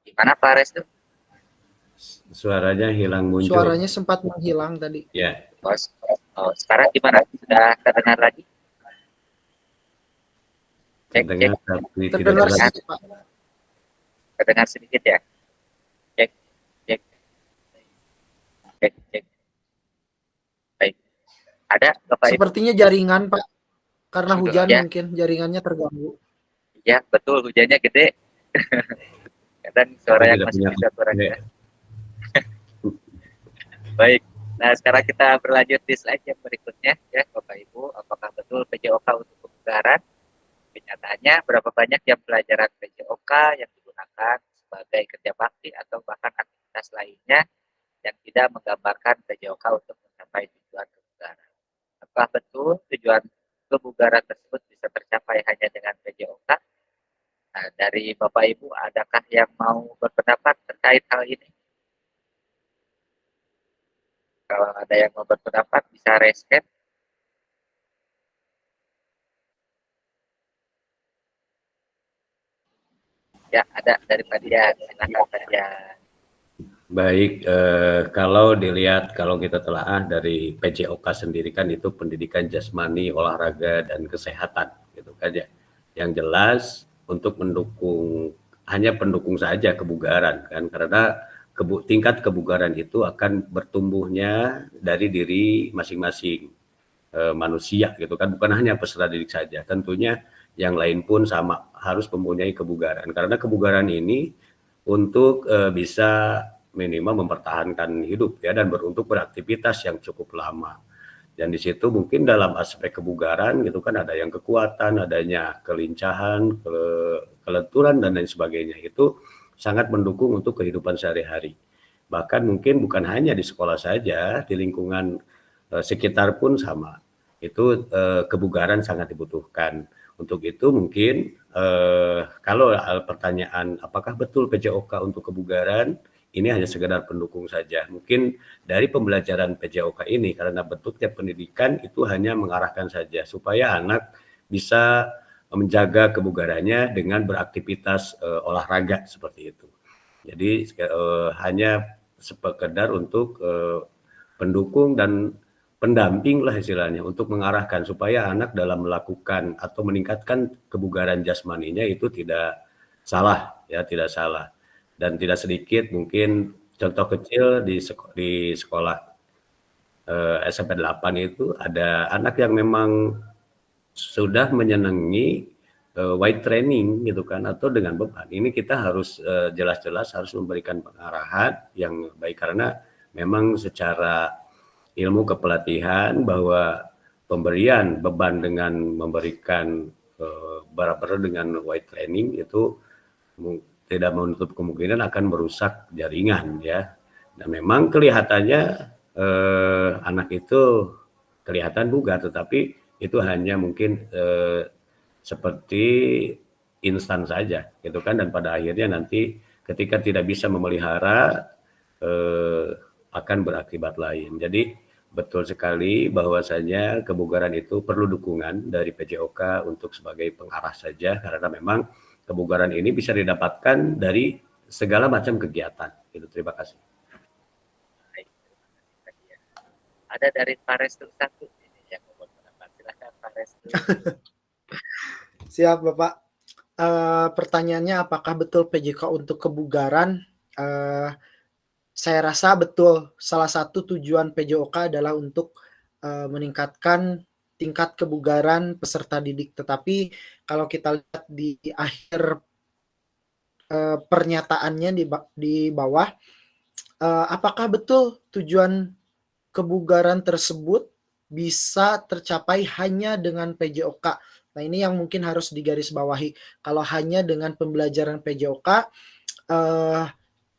Gimana Pak Restu? Suaranya hilang muncul. Suaranya sempat menghilang tadi. Ya. Sekarang gimana? Sudah terdengar lagi? Terdengar tapi tidak Terdengar jelas. sedikit, Pak. Terdengar sedikit ya? Cek. Baik. Ada Bapak Ibu? Sepertinya jaringan, Pak. Karena hujan ya. mungkin jaringannya terganggu. Iya, betul, hujannya gede. Dan suara yang masih bisa kurang. Baik. Nah, sekarang kita berlanjut di slide yang berikutnya ya, Bapak Ibu. Apakah betul PJOK untuk kebugaran? Kenyataannya berapa banyak yang pelajaran PJOK yang digunakan sebagai kerja bakti atau bahkan aktivitas lainnya yang tidak menggambarkan PJOK untuk mencapai tujuan kebugaran? apakah betul tujuan kebugaran tersebut bisa tercapai hanya dengan PJOK? Nah, dari Bapak Ibu, adakah yang mau berpendapat terkait hal ini? Kalau ada yang mau berpendapat, bisa raise hand. Ya, ada dari Pak Dian. Silakan Pak Dian. Baik, kalau dilihat, kalau kita telaah dari PJOK sendiri kan itu pendidikan jasmani, olahraga, dan kesehatan, gitu kan ya. Yang jelas untuk mendukung, hanya pendukung saja kebugaran kan, karena tingkat kebugaran itu akan bertumbuhnya dari diri masing-masing manusia, gitu kan, bukan hanya peserta didik saja, tentunya yang lain pun sama harus mempunyai kebugaran, karena kebugaran ini untuk bisa minimal mempertahankan hidup ya, dan untuk beraktivitas yang cukup lama. Dan di situ mungkin dalam aspek kebugaran gitu kan, ada yang kekuatan, adanya kelincahan, kelenturan dan lain sebagainya, itu sangat mendukung untuk kehidupan sehari-hari. Bahkan mungkin bukan hanya di sekolah saja, di lingkungan sekitar pun sama. Itu kebugaran sangat dibutuhkan. Untuk itu mungkin kalau pertanyaan apakah betul PJOK untuk kebugaran, ini hanya sekedar pendukung saja. Mungkin dari pembelajaran PJOK ini, karena bentuknya pendidikan, itu hanya mengarahkan saja supaya anak bisa menjaga kebugarannya dengan beraktivitas olahraga seperti itu. Jadi hanya sekedar untuk pendukung dan pendamping lah istilahnya, untuk mengarahkan supaya anak dalam melakukan atau meningkatkan kebugaran jasmaninya itu tidak salah ya, tidak salah. Dan tidak sedikit mungkin contoh kecil di sekolah SMP 8 itu ada anak yang memang sudah menyenangi weight training gitu kan, atau dengan beban. Ini kita harus jelas-jelas harus memberikan pengarahan yang baik, karena memang secara ilmu kepelatihan bahwa pemberian beban dengan memberikan berat-berat dengan weight training itu tidak menutup kemungkinan akan merusak jaringan ya. Dan memang kelihatannya anak itu kelihatan bugar, tetapi itu hanya mungkin seperti instan saja gitu kan, dan pada akhirnya nanti ketika tidak bisa memelihara akan berakibat lain. Jadi betul sekali bahwasanya kebugaran itu perlu dukungan dari PJOK untuk sebagai pengarah saja, karena memang kebugaran ini bisa didapatkan dari segala macam kegiatan. Itu, terima kasih. Baik, terima kasih. Ada dari Pak Restu satu ini yang mau berpendapat. Silakan Pak Restu. Siap Bapak. Pertanyaannya apakah betul PJOK untuk kebugaran? Saya rasa betul. Salah satu tujuan PJOK adalah untuk meningkatkan tingkat kebugaran peserta didik. Tetapi kalau kita lihat di akhir pernyataannya di bawah, apakah betul tujuan kebugaran tersebut bisa tercapai hanya dengan PJOK? Nah, ini yang mungkin harus digarisbawahi. Kalau hanya dengan pembelajaran PJOK,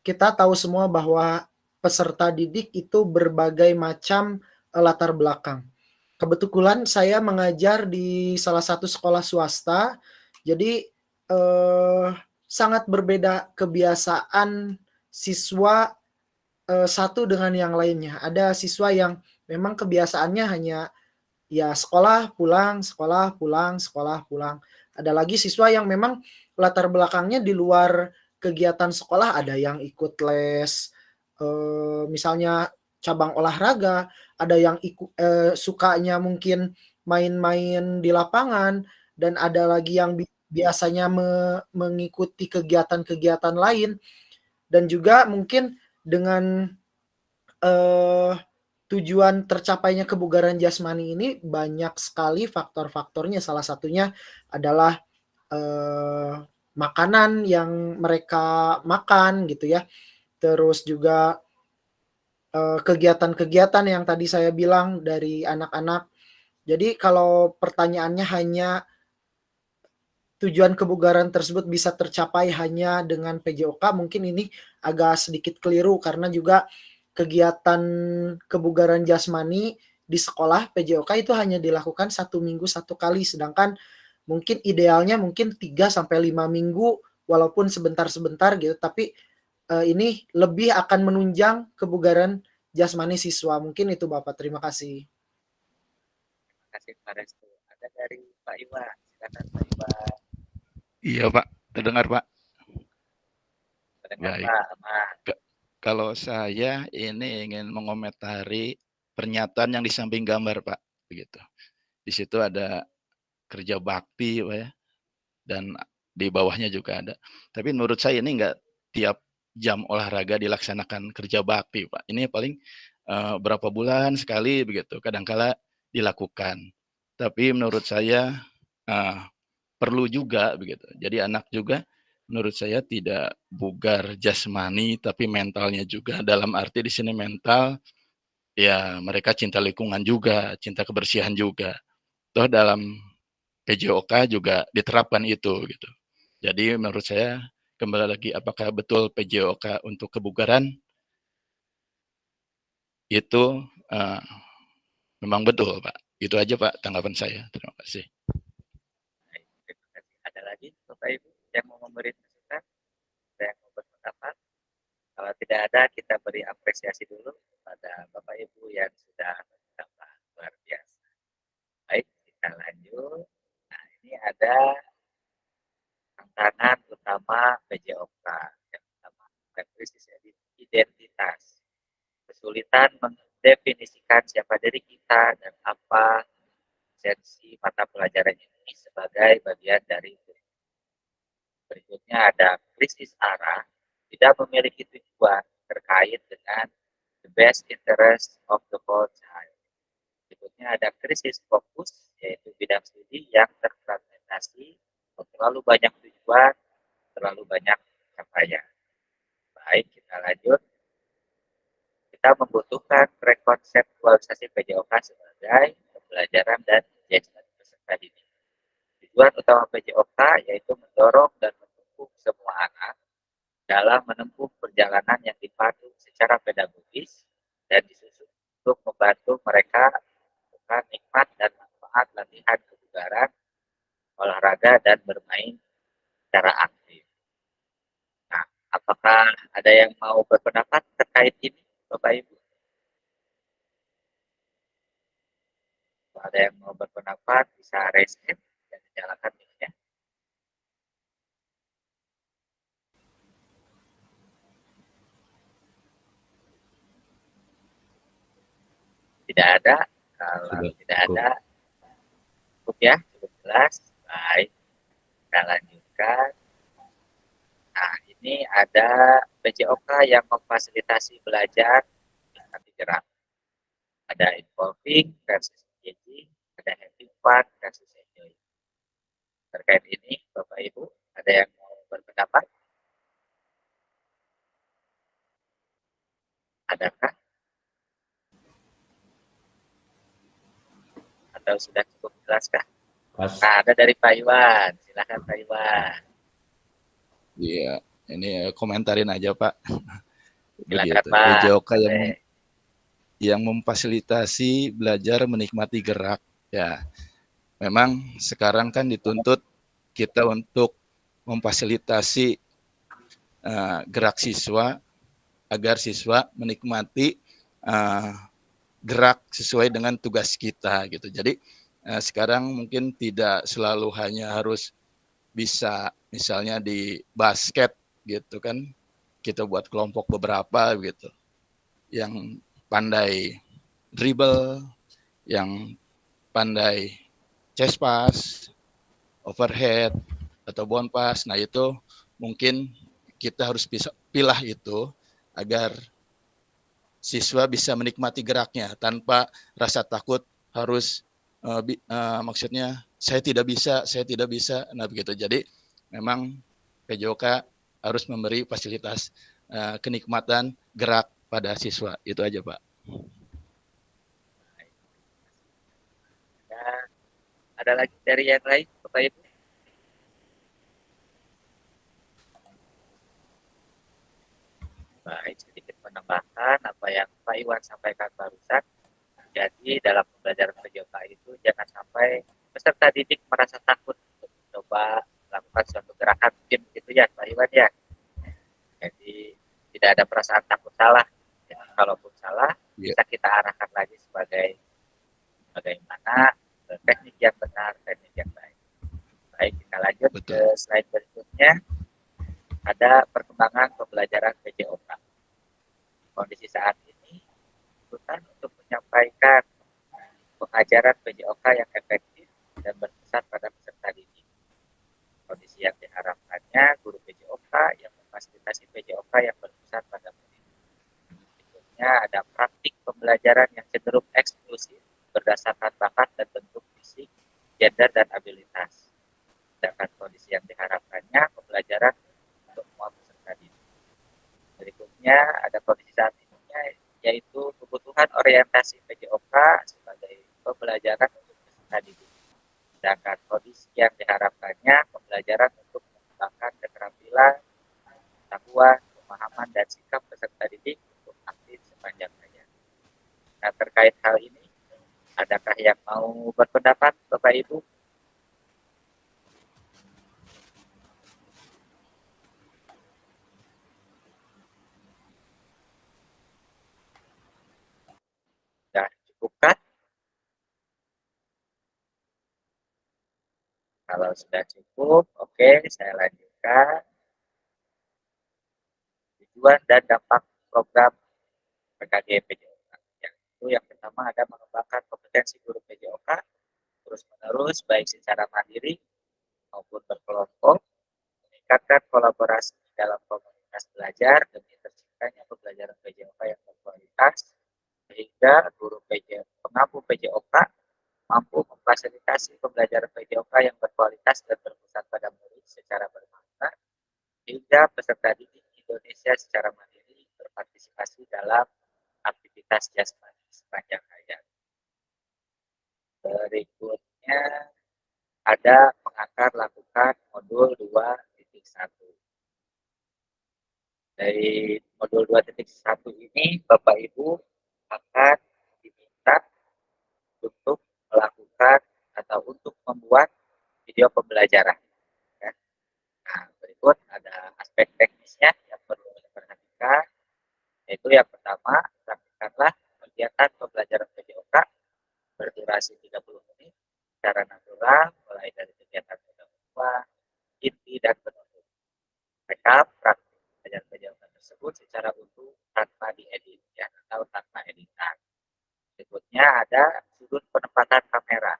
kita tahu semua bahwa peserta didik itu berbagai macam latar belakang. Kebetulan saya mengajar di salah satu sekolah swasta, jadi sangat berbeda kebiasaan siswa satu dengan yang lainnya. Ada siswa yang memang kebiasaannya hanya ya sekolah pulang, sekolah pulang, sekolah pulang. Ada lagi siswa yang memang latar belakangnya di luar kegiatan sekolah, ada yang ikut les, misalnya cabang olahraga, ada yang sukanya mungkin main-main di lapangan, dan ada lagi yang biasanya mengikuti kegiatan-kegiatan lain. Dan juga mungkin dengan tujuan tercapainya kebugaran jasmani ini banyak sekali faktor-faktornya. Salah satunya adalah makanan yang mereka makan gitu ya. Terus juga kegiatan-kegiatan yang tadi saya bilang dari anak-anak. Jadi kalau pertanyaannya hanya tujuan kebugaran tersebut bisa tercapai hanya dengan PJOK, mungkin ini agak sedikit keliru, karena juga kegiatan kebugaran jasmani di sekolah PJOK itu hanya dilakukan 1 minggu 1 kali, sedangkan mungkin idealnya mungkin 3 sampai 5 minggu walaupun sebentar-sebentar gitu, tapi ini lebih akan menunjang kebugaran jasmani siswa. Mungkin itu Bapak, terima kasih. Terima kasih Pak Restu. Ada dari Pak Iwan, silakan Pak Iwan. Iya Pak, terdengar Pak. Terdengar Baik. Pak, aman. Kalau saya ini ingin mengomentari pernyataan yang di samping gambar Pak, begitu. Di situ ada kerja bakti Pak ya, dan di bawahnya juga ada. Tapi menurut saya ini enggak tiap jam olahraga dilaksanakan kerja bakti Pak. Ini paling berapa bulan sekali begitu, kadangkala dilakukan. Tapi menurut saya perlu juga begitu. Jadi anak juga menurut saya tidak bugar jasmani tapi mentalnya juga, dalam arti di sini mental ya mereka cinta lingkungan juga, cinta kebersihan juga. Toh dalam PJOK juga diterapkan itu gitu. Jadi menurut saya kembali lagi apakah betul PJOK untuk kebugaran itu memang betul Pak. Itu aja Pak tanggapan saya. Terima kasih. Baik, terima kasih. Ada lagi Bapak Ibu yang mau memberi masukan? Ada yang mau berpendapat? Kalau tidak ada, kita beri apresiasi dulu kepada Bapak Ibu yang sudah berpendapat. Luar biasa. Baik, kita lanjut. Nah, ini ada tantangan utama PJOK. Yang pertama, krisis identitas. Kesulitan mendefinisikan siapa diri kita dan apa esensi mata pelajaran ini sebagai bagian dari berikutnya ada krisis arah, tidak memiliki tujuan terkait dengan the best interest of the whole child. Berikutnya ada krisis fokus, yaitu bidang studi yang terfragmentasi, terlalu banyak tujuan, terlalu banyak capaian. Baik, kita lanjut. Kita membutuhkan rekonseptualisasi PJOK sebagai pembelajaran dan engagement peserta didik. Tujuan utama PJOK yaitu mendorong dan mendukung semua anak dalam menempuh perjalanan yang dipandu secara pedagogis dan disusun untuk membantu mereka menemukan nikmat dan manfaat latihan kebugaran, olahraga, dan bermain secara aktif. Nah, apakah ada yang mau berpendapat terkait ini, Bapak Ibu? Kalau ada yang mau berpendapat, bisa raise hand dan dinyalakan mic-nya. Tidak ada. Kalau tidak ada, cukup ya, cukup jelas. Baik, kita lanjutkan. Nah, ini ada PJOK yang memfasilitasi belajar nanti gerak. Ada involving versus engaging, ada having fun versus enjoy. Terkait ini, Bapak Ibu, ada yang mau berpendapat? Adakah? Atau sudah cukup jelaskah? Nah, ada dari Pak Iwan. Silakan Pak Iwan. Iya, ini komentarin aja Pak. Silakan Begitu. Pak. PJOK yang memfasilitasi belajar menikmati gerak. Ya, memang sekarang kan dituntut kita untuk memfasilitasi gerak siswa agar siswa menikmati gerak sesuai dengan tugas kita gitu. Jadi sekarang mungkin tidak selalu hanya harus bisa misalnya di basket gitu kan, kita buat kelompok beberapa gitu yang pandai dribble, yang pandai chest pass, overhead atau bound pass. Nah itu mungkin kita harus bisa pilah itu agar siswa bisa menikmati geraknya tanpa rasa takut harus maksudnya saya tidak bisa. Nah begitu. Jadi memang PJOK harus memberi fasilitas kenikmatan gerak pada siswa. Itu aja Pak. Ada lagi dari yang lain, Bapak Ibu? Baik, sedikit penambahkan apa yang Pak Iwan sampaikan barusan. Jadi dalam pembelajaran PJOK itu jangan sampai peserta didik merasa takut untuk mencoba melakukan suatu gerakan mungkin gitu ya Pak Iwan ya. Jadi tidak ada perasaan takut salah. Jadi kalaupun salah bisa kita arahkan lagi sebagai bagaimana teknik yang benar, teknik yang baik. Baik, kita lanjut ke slide berikutnya. Ada perkembangan pembelajaran PJOK. Kondisi saat ini tuntutan untuk menyampaikan pengajaran PJOK yang efektif dan berkesan pada peserta didik. Kondisi yang diharapkannya guru PJOK yang memfasilitasi PJOK yang berkesan pada murid. Berikutnya ada praktik pembelajaran yang cenderung eksklusif berdasarkan bakat dan bentuk fisik, gender, dan abilitas. Sedangkan kondisi yang diharapkannya pembelajaran untuk semua peserta didik. Berikutnya ada kondisi saat ini yaitu kebutuhan orientasi PJOK sebagai pembelajaran untuk peserta didik. Sedangkan kondisi yang diharapkannya pembelajaran untuk mengembangkan keterampilan, pengetahuan, pemahaman, dan sikap peserta didik untuk aktif sepanjang hayat. Nah, terkait hal ini, adakah yang mau berpendapat, Bapak Ibu? Sudah cukupkah? Kalau sudah cukup, oke, saya lanjutkan. Tujuan dan dampak program PKG PJOK. Yang pertama ada mengembangkan kompetensi guru PJOK terus-menerus baik secara mandiri maupun berkelompok, meningkatkan kolaborasi dalam komunitas belajar demi terciptanya pembelajaran PJOK yang berkualitas, sehingga guru pengampu PJOK mampu memfasilitasi pembelajaran PJOK yang berkualitas dan berpusat pada murid secara bermakna, hingga peserta didik Indonesia secara mandiri berpartisipasi dalam aktivitas jasmani sepanjang hayat. Berikutnya ada pengantar lakukan modul 2.1. Dari modul 2.1 ini Bapak Ibu akan diminta untuk melakukan atau untuk membuat video pembelajaran. Ya. Nah, berikut ada aspek teknisnya yang perlu diperhatikan, yaitu yang pertama, lakukanlah kegiatan pembelajaran PJOK berdurasi 30 menit secara natural, mulai dari kegiatan pendahuluan, inti, dan penutup. Rekam praktik pembelajaran PJOK tersebut secara utuh tanpa diedit ya, atau tanpa editan. Berikutnya ada sudut penempatan kamera.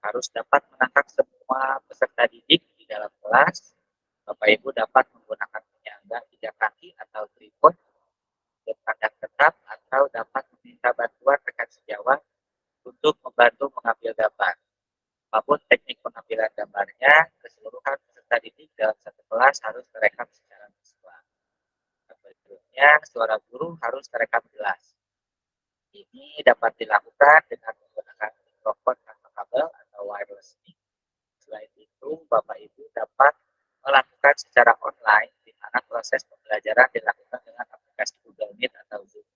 Harus dapat menangkap semua peserta didik di dalam kelas. Bapak Ibu dapat menggunakan penyangga 3 kaki atau tripod, berpandang tetap, atau dapat meminta bantuan rekan sejawat untuk membantu mengambil gambar. Apapun teknik pengambilan gambarnya, keseluruhan peserta didik dalam satu kelas harus terekam secara visual. Berikutnya, suara guru harus terekam jelas. Ini dapat dilakukan dengan menggunakan mikrofon tanpa kabel atau wireless mic. Selain itu, Bapak Ibu dapat melakukan secara online, di mana proses pembelajaran dilakukan dengan aplikasi Google Meet atau Zoom.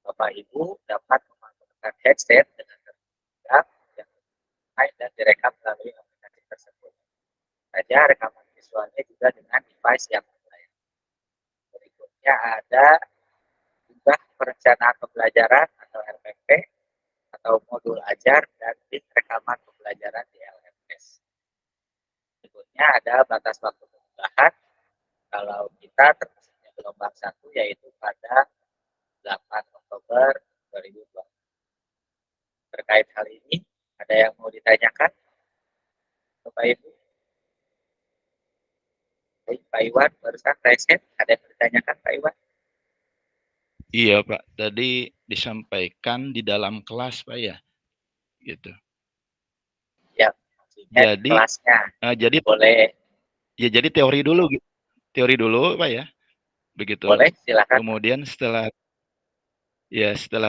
Bapak Ibu dapat menggunakan headset dengan terhadap yang lain dan direkam melalui aplikasi tersebut. Saja rekaman visualnya juga dengan device yang lain. Berikutnya ada juga perencanaan pembelajaran atau RPP atau modul ajar dan link rekaman pembelajaran di LMS. Berikutnya ada batas waktu pembukaan. Kalau kita termasuknya gelombang 1 yaitu pada 8 Oktober 2020. Terkait hal ini, ada yang mau ditanyakan? Bapak Ibu? Pak Iwan, barusan reset, ada yang ditanyakan Pak Iwan? Iya Pak, tadi disampaikan di dalam kelas Pak ya, gitu. Ya, jadi kelasnya. Jadi boleh. Ya jadi teori dulu Pak ya, begitu. Boleh, silakan. Kemudian setelah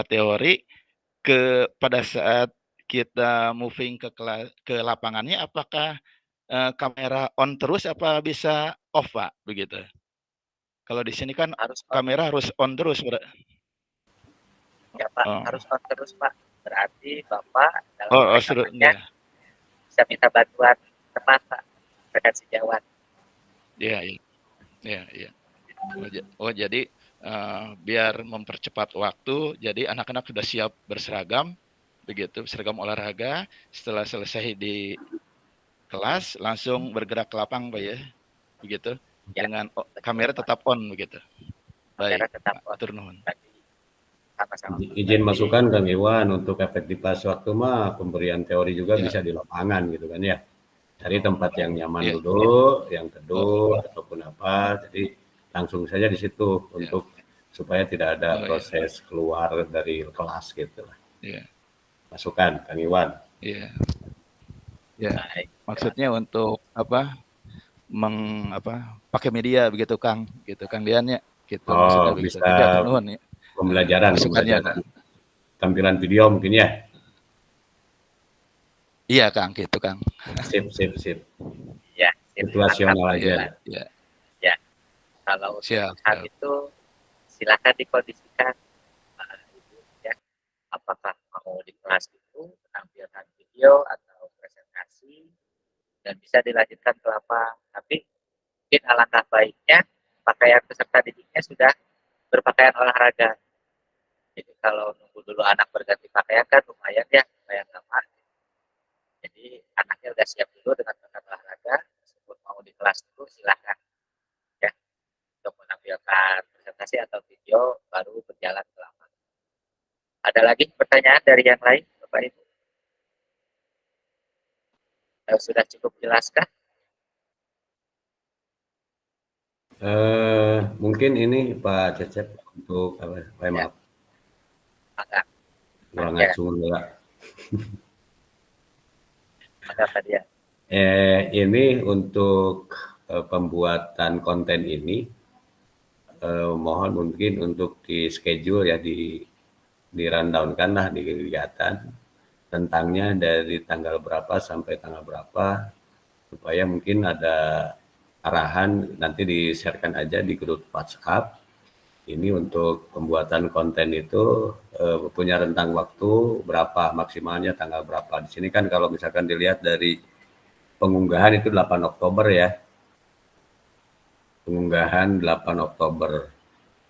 teori pada saat kita moving ke lapangannya, apakah kamera on terus apa bisa off Pak, begitu? Kalau di sini kan kamera harus on terus, Pak. Ya Pak, harus on terus Pak. Berarti Bapak dalam Oh, seru. perekamannya bisa minta bantuan teman Pak, rekan sejawat. Iya, iya, iya, iya. Jadi biar mempercepat waktu, jadi anak-anak sudah siap berseragam, begitu, seragam olahraga. Setelah selesai di kelas, langsung bergerak ke lapang, Pak ya, begitu. Ya, Dengan betul, kamera Pak. tetap on, begitu. Kamera Baik, tetap Pak. on. Atur nuhun. Berarti sama-sama. Izin Berarti, masukan Kang Iwan, untuk efektivitas waktu mah pemberian teori juga Ya. bisa di lapangan gitu kan ya. Cari tempat yang nyaman Ya. dulu, yang teduh ataupun apa. Jadi langsung saja di situ untuk supaya tidak ada proses keluar dari kelas gitu lah. Ya. Masukan Kang Iwan. Iya. Ya. baik. Maksudnya untuk apa? Pakai media begitu Kang, gitu Kang Dian ya. Gitu maksudnya Oh, begitu. bisa Tapi atur nuhun ya. pembelajaran, Masukannya, tampilan video mungkin ya. Iya Kang, gitu Kang. Sip. Ya, Situasional aja. Ya. Ya, kalau Siap. hal itu silakan dikondisikan, Ibu, ya. Apakah mau di kelas itu menampilkan video atau presentasi dan bisa dilanjutkan ke lapang. Tapi mungkin alangkah baiknya pakaian peserta didiknya sudah berpakaian olahraga. Jadi kalau nunggu dulu anak berganti pakaian kan lumayan ya, lumayan lama. Jadi anaknya udah siap dulu dengan pakaian olahraga, meskipun mau di kelas dulu silahkan ya untuk menampilkan presentasi atau video baru berjalan ke lapang. Ada lagi pertanyaan dari yang lain, Bapak Ibu? Sudah cukup jelaskah? Mungkin ini Pak Cecep untuk apa? Maaf. Enggak. Ruangan sumber. Ini untuk pembuatan konten ini mohon mungkin untuk di schedule ya, di rundown-kan lah di kegiatan tentangnya dari tanggal berapa sampai tanggal berapa, supaya mungkin ada arahan, nanti di-share-kan aja di grup WhatsApp. Ini untuk pembuatan konten itu punya rentang waktu berapa, maksimalnya tanggal berapa. Di sini kan kalau misalkan dilihat dari pengunggahan itu 8 Oktober ya. Pengunggahan 8 Oktober.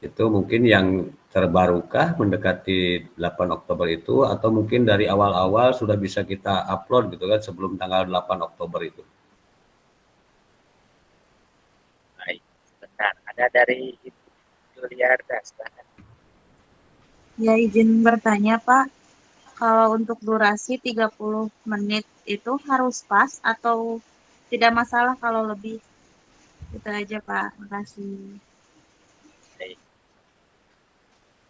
Itu mungkin yang terbarukah mendekati 8 Oktober itu, atau mungkin dari awal-awal sudah bisa kita upload gitu kan sebelum tanggal 8 Oktober itu. Baik, sebentar. Ada dari Ibu Juliarda, silahkan. Ya, izin bertanya Pak, kalau untuk durasi 30 menit itu harus pas atau tidak masalah kalau lebih? Itu aja Pak, makasih.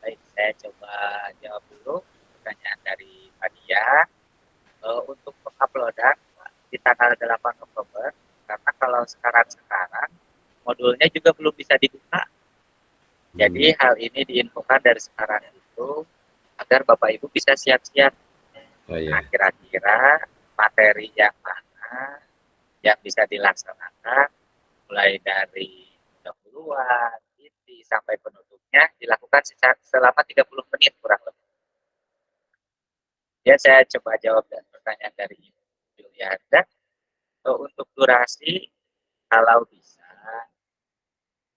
Baik, saya coba jawab dulu pertanyaan dari Pak Dia. Untuk penguploadan di tanggal 8 Oktober, karena kalau sekarang modulnya juga belum bisa dibuka. Jadi hal ini diinfokan dari sekarang itu agar Bapak Ibu bisa siap-siap. Nah, kira-kira materi yang mana yang bisa dilaksanakan mulai dari pendahuluan, inti sampai penutupnya dilakukan selama 30 menit kurang lebih. Ya, saya coba jawab pertanyaan dari Ibu Juliarda. Untuk durasi, kalau bisa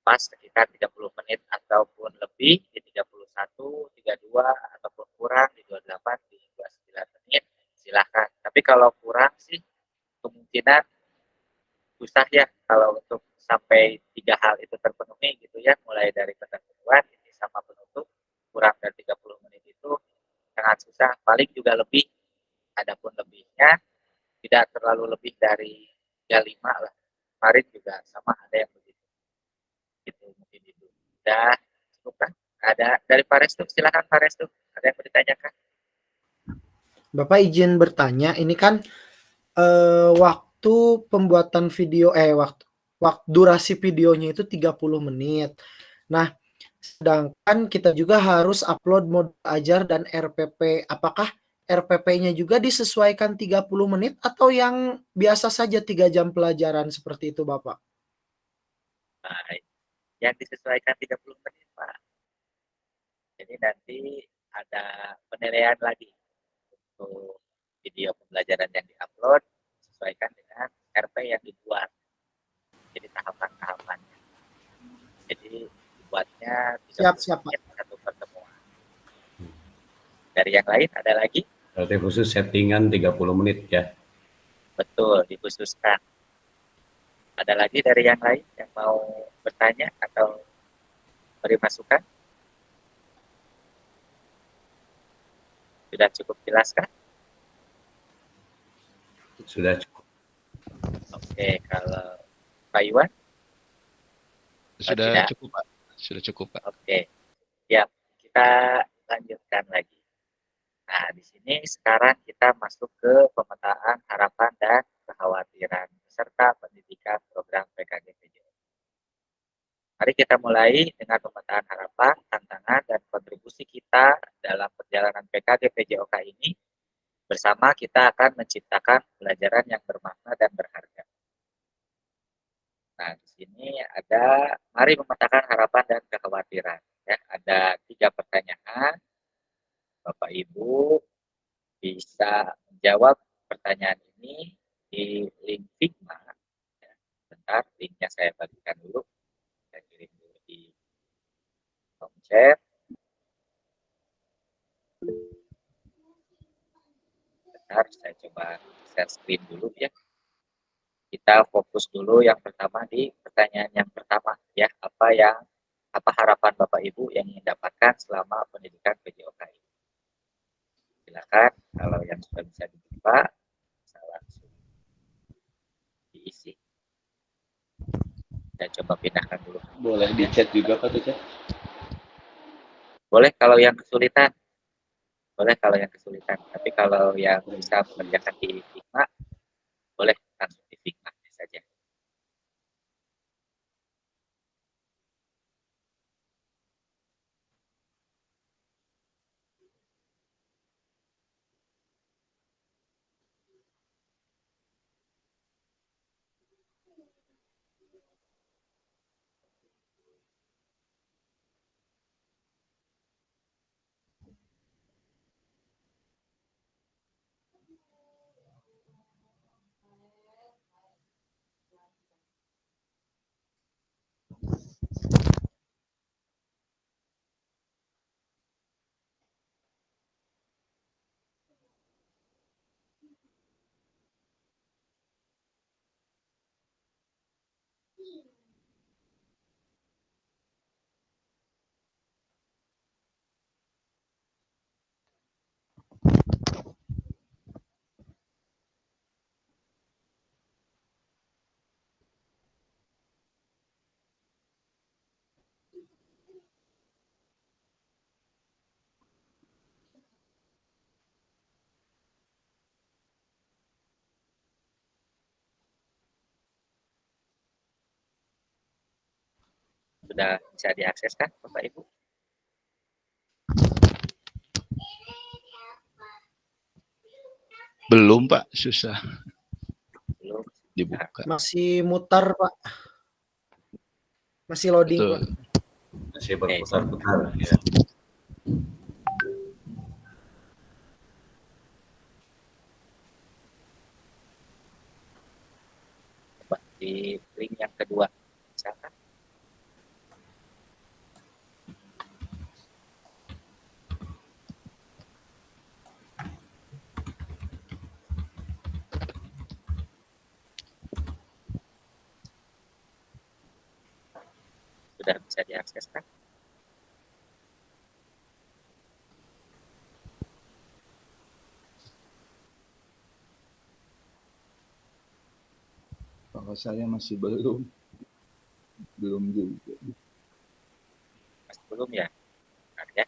pas sekitar 30 menit ataupun lebih di 31, 32 ataupun kurang di 28, di 29 menit silahkan. Tapi kalau kurang sih kemungkinan susah ya kalau untuk sampai 3 hal itu terpenuhi gitu ya, mulai dari pendahuluan, ini sama penutup, kurang dari 30 menit itu sangat susah. Paling juga lebih, adapun lebihnya tidak terlalu lebih dari 35 lah. Kemarin juga sama ada yang begitu. Itu mungkin itu. Udah cukup kan? Ada dari Pak Restu, silakan Pak Restu. Ada yang mau ditanyakan? Bapak izin bertanya, ini kan waktu pembuatan video waktu durasi videonya itu 30 menit. Nah, sedangkan kita juga harus upload modul ajar dan RPP. Apakah RPP-nya juga disesuaikan 30 menit atau yang biasa saja 3 jam pelajaran seperti itu, Bapak? Baik. Yang disesuaikan 30 menit, Pak. Jadi nanti ada penilaian lagi. untuk video pembelajaran yang diupload sesuaikan dengan RP yang dibuat. Jadi tahapan-tahapannya. Jadi dibuatnya 30 menit satu pertemuan. Dari yang lain ada lagi? Berarti khusus settingan 30 menit ya. Betul, dikhususkan. Ada lagi dari yang lain yang mau bertanya atau beri masukan? Sudah cukup jelas kan? Sudah cukup. Oke, kalau Pak Iwan? Sudah tidak? cukup, Pak. Sudah cukup, Pak. Oke, ya kita lanjutkan lagi. Nah, di sini sekarang kita masuk ke pemetaan harapan dan kekhawatiran peserta pendidikan program PKG-PJOK. Mari kita mulai dengan pemetaan harapan, tantangan, dan kontribusi kita dalam perjalanan PKG-PJOK ini. Bersama kita akan menciptakan pelajaran yang bermakna dan berharga. Nah, di sini ada, mari memetakan harapan dan kekhawatiran. Ya, ada 3 pertanyaan. Bapak Ibu bisa menjawab pertanyaan ini di link Figma. Ya, bentar, linknya saya bagikan dulu. Saya kirim dulu di kolom chat. Bentar, saya coba share screen dulu ya. Kita fokus dulu yang pertama di pertanyaan yang pertama ya, apa harapan Bapak Ibu yang ingin dapatkan selama pendidikan PJOK ini. Silakan kalau yang sudah bisa dibuka bisa langsung diisi. Dan coba pindahkan dulu. Boleh di chat juga Pak Tuh? Boleh kalau yang kesulitan. Boleh kalau yang kesulitan. Tapi kalau yang bisa mengerjakan di Figma, boleh langsung di Figma saja. Sudah bisa diakses kan Bapak Ibu? Belum, Pak. Susah Belum. dibuka. Masih mutar, Pak. Masih loading, Betul. Pak. Masih berputar-putar ya. Coba di link yang kedua. Misalkan. Sudah bisa diakses kan? Kalau saya masih belum juga. Masih belum ya? Bentar ya.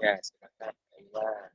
Ya, silakan. Iya.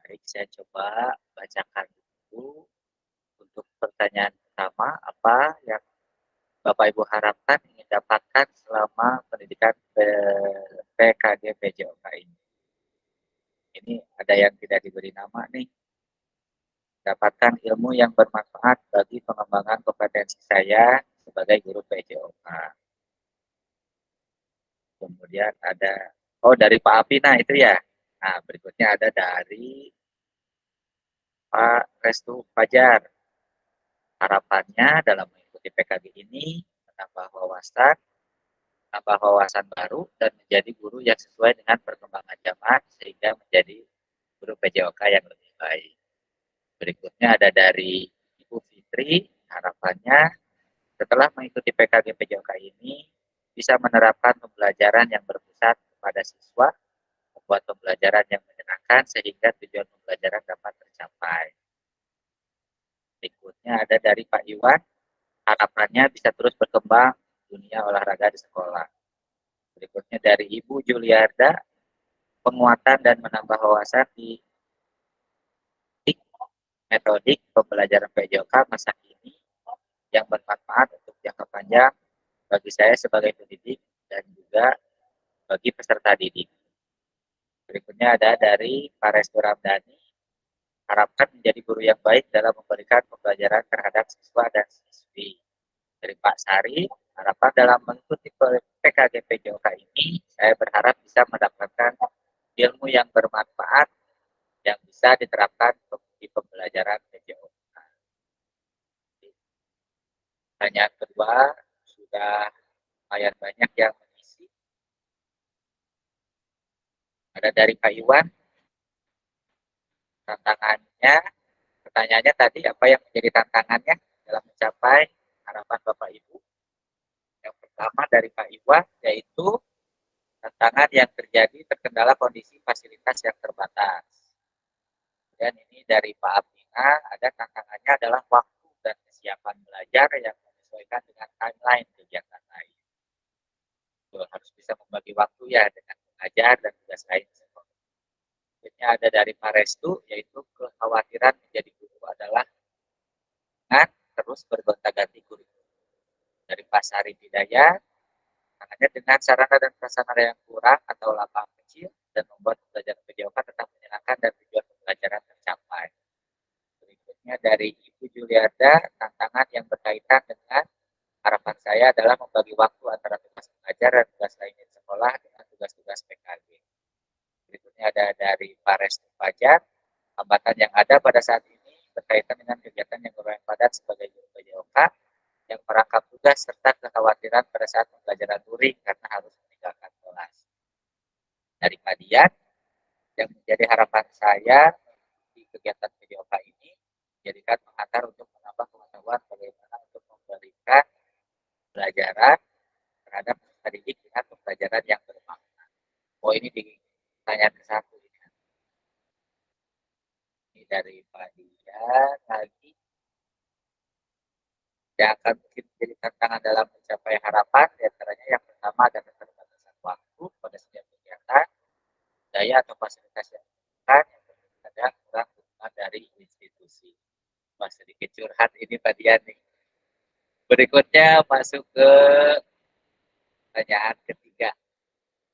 Baik, saya coba bacakan dulu untuk pertanyaan pertama, apa yang Bapak Ibu harapkan ingin dapatkan selama pendidikan PKG PJOK ini? Ini ada yang tidak diberi nama nih. Dapatkan ilmu yang bermanfaat bagi pengembangan kompetensi saya sebagai guru PJOK. Kemudian ada, dari Pak Apina itu ya. Nah, berikutnya ada dari Pak Restu Fajar. Harapannya dalam mengikuti PKG ini menambah wawasan baru dan menjadi guru yang sesuai dengan perkembangan zaman sehingga menjadi guru PJOK yang lebih baik. Berikutnya ada dari Ibu Fitri, harapannya setelah mengikuti PKG PJOK ini bisa menerapkan pembelajaran yang berpusat kepada siswa, membuat pembelajaran yang menyenangkan sehingga tujuan pembelajaran dapat tercapai. Berikutnya ada dari Pak Iwan, harapannya bisa terus berkembang dunia olahraga di sekolah. Berikutnya dari Ibu Juliarda, penguatan dan menambah wawasan di metodik pembelajaran PJOK masa kini yang bermanfaat untuk jangka panjang bagi saya sebagai pendidik dan juga bagi peserta didik. Berikutnya ada dari Pak Restu Ramdhani, harapkan menjadi guru yang baik dalam memberikan pembelajaran terhadap siswa dan siswi. Dari Pak Sari, harapan dalam mengikuti PKG PJOK ini, saya berharap bisa mendapatkan ilmu yang bermanfaat yang bisa diterapkan di pembelajaran PJOK. Pertanyaan kedua, sudah lumayan banyak yang mengisi. Ada dari Pak Iwan, pertanyaannya tadi apa yang menjadi tantangannya dalam mencapai harapan Bapak Ibu. Yang pertama dari Pak Iwan, yaitu tantangan yang terkendala kondisi fasilitas yang terbatas. Dan ini dari Pak Apina, ada tantangannya adalah waktu dan kesiapan belajar yang menyesuaikan dengan timeline kegiatan lain. Harus bisa membagi waktu ya dengan mengajar dan tugas lain. Berikutnya ada dari Pak Restu, yaitu kekhawatiran menjadi guru adalah dengan terus bergonta-ganti kurikulum. Dari Pak Sari Hidayat, hanya dengan sarana dan prasarana yang kurang atau lapangan kecil dan membuat pembelajaran PJOK tetap menyenangkan dan tujuan pembelajaran tercapai. Berikutnya dari Ibu Juliarda, tantangan yang berkaitan dengan harapan saya adalah membagi waktu antara tugas mengajar dan tugas lainnya di sekolah dengan tugas-tugas PKG. Berikutnya ada dari Pak Restu Fajar, hambatan yang ada pada saat ini berkaitan dengan kegiatan yang bermain padat sebagai guru PJOK yang merangkap tugas serta kekhawatiran pada saat pembelajaran luring karena harus meninggalkan kelas. Dari Pak Dian, yang menjadi harapan saya di kegiatan PJOK ini menjadikan pengantar untuk menambah pengetahuan bagaimana untuk memberikan pelajaran terhadap peserta didik dengan pembelajaran yang bermakna. Ini di pertanyaan ke-1 ini. Ini dari Pak Dian lagi. Yang akan mungkin menjadi tantangan dalam mencapai harapan, diantaranya yang pertama ada keterbatasan waktu pada setiap kegiatan, daya atau fasilitas yang dibutuhkan, yang kedua ada kurang dukungan dari institusi. Sedikit curhat ini Pak Dian nih. Berikutnya masuk ke pertanyaan ketiga.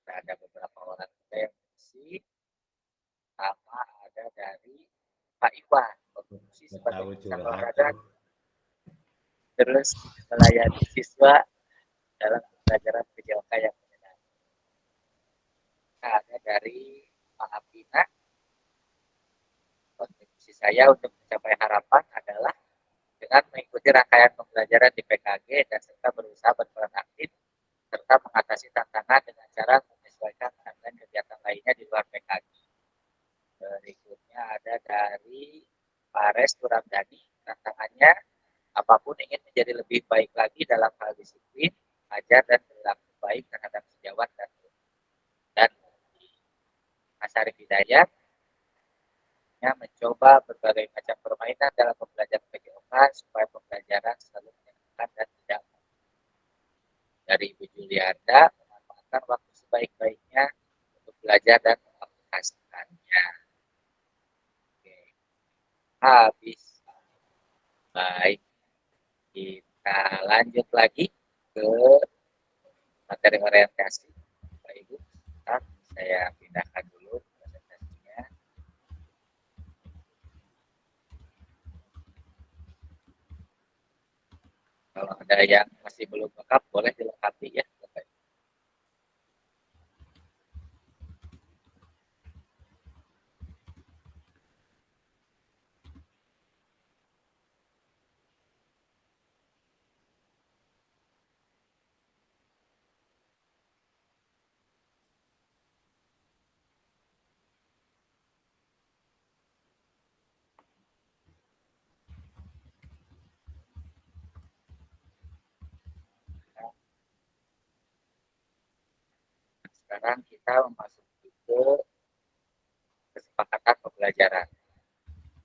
Ada beberapa orang yang mengisi, sama ada dari Pak Iwan, berfungsi sebagai insan olahraga, terus melayani siswa dalam pembelajaran PJOK yang menyenangkan. Ada dari Pak Apina, kontribusi saya untuk mencapai harapan adalah dengan mengikuti rangkaian pembelajaran di PKG dan serta berusaha berperan aktif serta mengatasi tantangan dengan cara menyesuaikan dengan kegiatan lainnya di luar PKG. Berikutnya ada dari Pak Restu Ramdhani, tantangannya apapun ingin menjadi lebih baik lagi dalam hal disiplin, ajar dan perilaku baik terhadap sejawat dan Mas Arif Hidayat mencoba berbagai macam permainan dalam pembelajaran PJOK supaya pembelajaran selalu menyenangkan dan tidak. Dari Ibu Juliarda, memanfaatkan waktu sebaik-baiknya untuk belajar dan mengaplikasikannya. habis. Baik, kita lanjut lagi ke materi orientasi. Bapak Ibu, sebentar, saya pindahkan dulu presentasinya. Kalau ada yang masih belum lengkap, boleh dilengkapi ya, Bapak Ibu. Sekarang kita memasuki ke kesepakatan pembelajaran.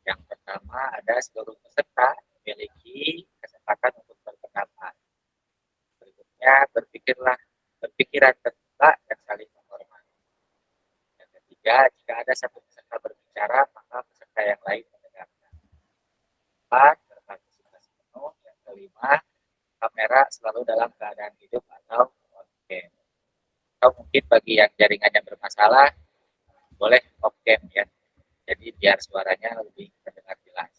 Yang pertama ada seluruh peserta memiliki kesempatan untuk berpendapat. Berikutnya berpikiran terbuka dan saling menghormati. Yang ketiga, jika ada satu peserta berbicara, maka peserta yang lain mendengarkan. Empat, berpartisipasi penuh. Yang kelima, kamera selalu dalam keadaan hidup atau on cam. Atau mungkin bagi yang jaringannya bermasalah, boleh off cam ya. Jadi biar suaranya lebih terdengar jelas.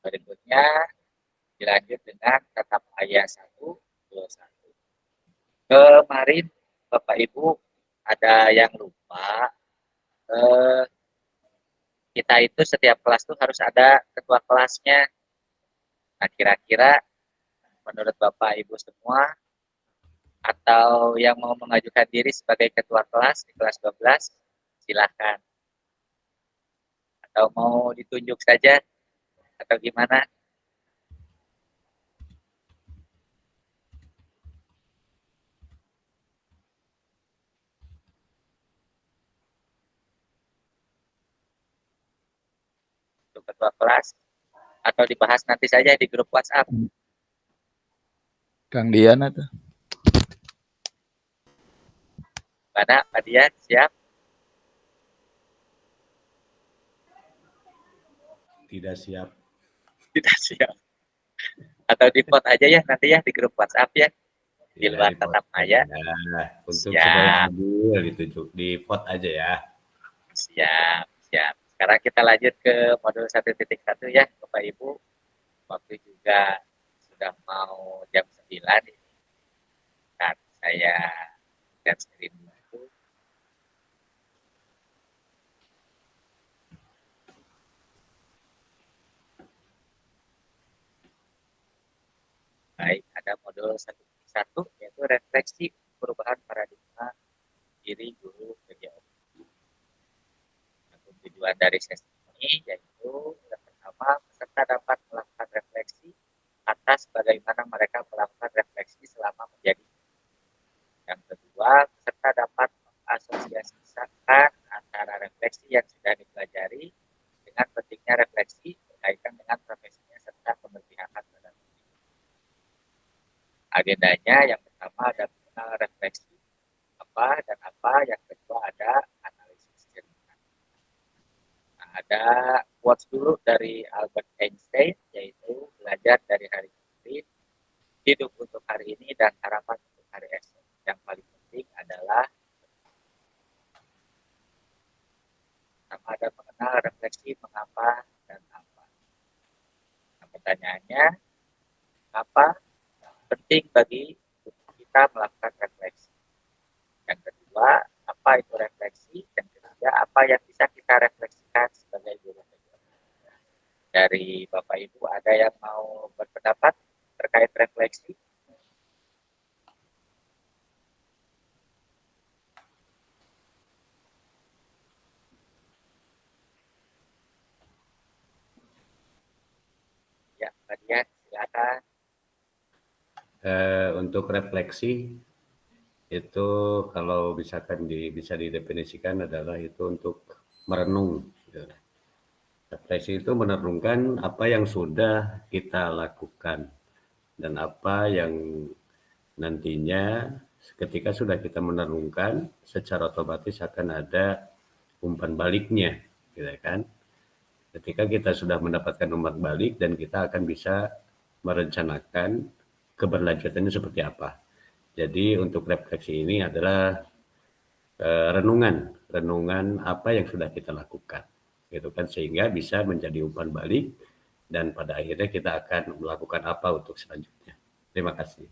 Berikutnya dilanjut dengan tatap ayat 1, 2, 1. Kemarin Bapak Ibu ada yang lupa, kita itu setiap kelas tuh harus ada ketua kelasnya. Nah, kira-kira menurut Bapak Ibu semua atau yang mau mengajukan diri sebagai ketua kelas di kelas 12, silahkan. Atau mau ditunjuk saja atau gimana? Untuk ketua kelas atau dibahas nanti saja di grup WhatsApp. Kang Dian atau? Mana Pak Dian, siap? Tidak siap. Tidak siap. Atau di vote aja ya nanti ya di grup WhatsApp ya. Di luar tatap maya. Nah, untuk Siap. supaya adil ditunjuk di vote aja ya. Siap, siap. Sekarang kita lanjut ke modul 1.1 ya, Bapak Ibu. Waktu juga sudah mau jam 9 ini. Dan saya share screen dulu. Baik, ada modul 1.1 yaitu refleksi perubahan paradigma diri guru kegiatan. Tujuan dari sesi ini yaitu yang pertama, peserta dapat melakukan refleksi atas bagaimana mereka melakukan refleksi selama menjadi. Yang kedua, peserta dapat mengasosiasikan antara refleksi yang sudah dipelajari dengan pentingnya refleksi berkaitan dengan profesinya serta keberpihakan pada diri. Agendanya yang pertama ada mengenal refleksi apa dan apa, yang kedua ada analisis cerita. Nah, ada quotes dulu dari Albert Einstein, yaitu belajar dari hari kemarin, hidup untuk hari ini, dan harapan untuk hari esok. Yang paling penting adalah sama ada mengenal refleksi mengapa dan apa. Nah, pertanyaannya, apa penting bagi kita melakukan refleksi? Yang kedua, apa itu refleksi? Yang ketiga, apa yang bisa kita refleksikan sebagai guru? Dari Bapak Ibu ada yang mau berpendapat terkait refleksi? Ya, Mbak Dian, silakan. Untuk refleksi itu kalau misalkan bisa didefinisikan adalah itu untuk merenung. Refleksi itu merenungkan apa yang sudah kita lakukan dan apa yang nantinya ketika sudah kita merenungkan secara otomatis akan ada umpan baliknya, gitu kan? Ketika kita sudah mendapatkan umpan balik dan kita akan bisa merencanakan keberlanjutannya seperti apa. Jadi untuk refleksi ini adalah renungan apa yang sudah kita lakukan, gitu kan, sehingga bisa menjadi umpan balik dan pada akhirnya kita akan melakukan apa untuk selanjutnya. Terima kasih.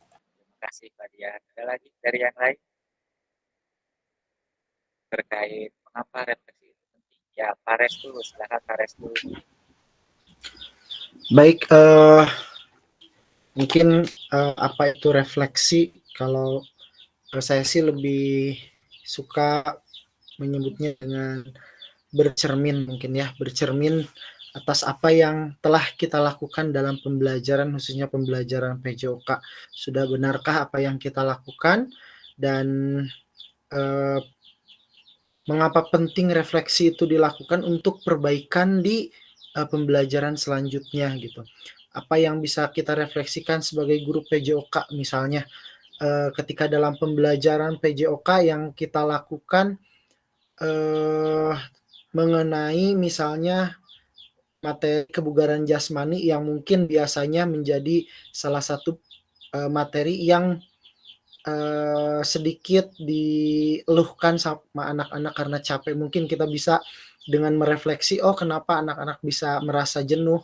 Terima kasih Pak Dian. Ada lagi dari yang lain terkait mengapa refleksi itu penting? Ya, Pak Restu, silakan Pak Restu. Baik, mungkin apa itu refleksi? Kalau saya sih lebih suka menyebutnya dengan bercermin mungkin ya, bercermin atas apa yang telah kita lakukan dalam pembelajaran, khususnya pembelajaran PJOK. Sudah benarkah apa yang kita lakukan, dan mengapa penting refleksi itu dilakukan untuk perbaikan di pembelajaran selanjutnya gitu. Apa yang bisa kita refleksikan sebagai guru PJOK misalnya, ketika dalam pembelajaran PJOK yang kita lakukan mengenai misalnya materi kebugaran jasmani yang mungkin biasanya menjadi salah satu materi yang sedikit dieluhkan sama anak-anak karena capek. Mungkin kita bisa dengan merefleksi, oh kenapa anak-anak bisa merasa jenuh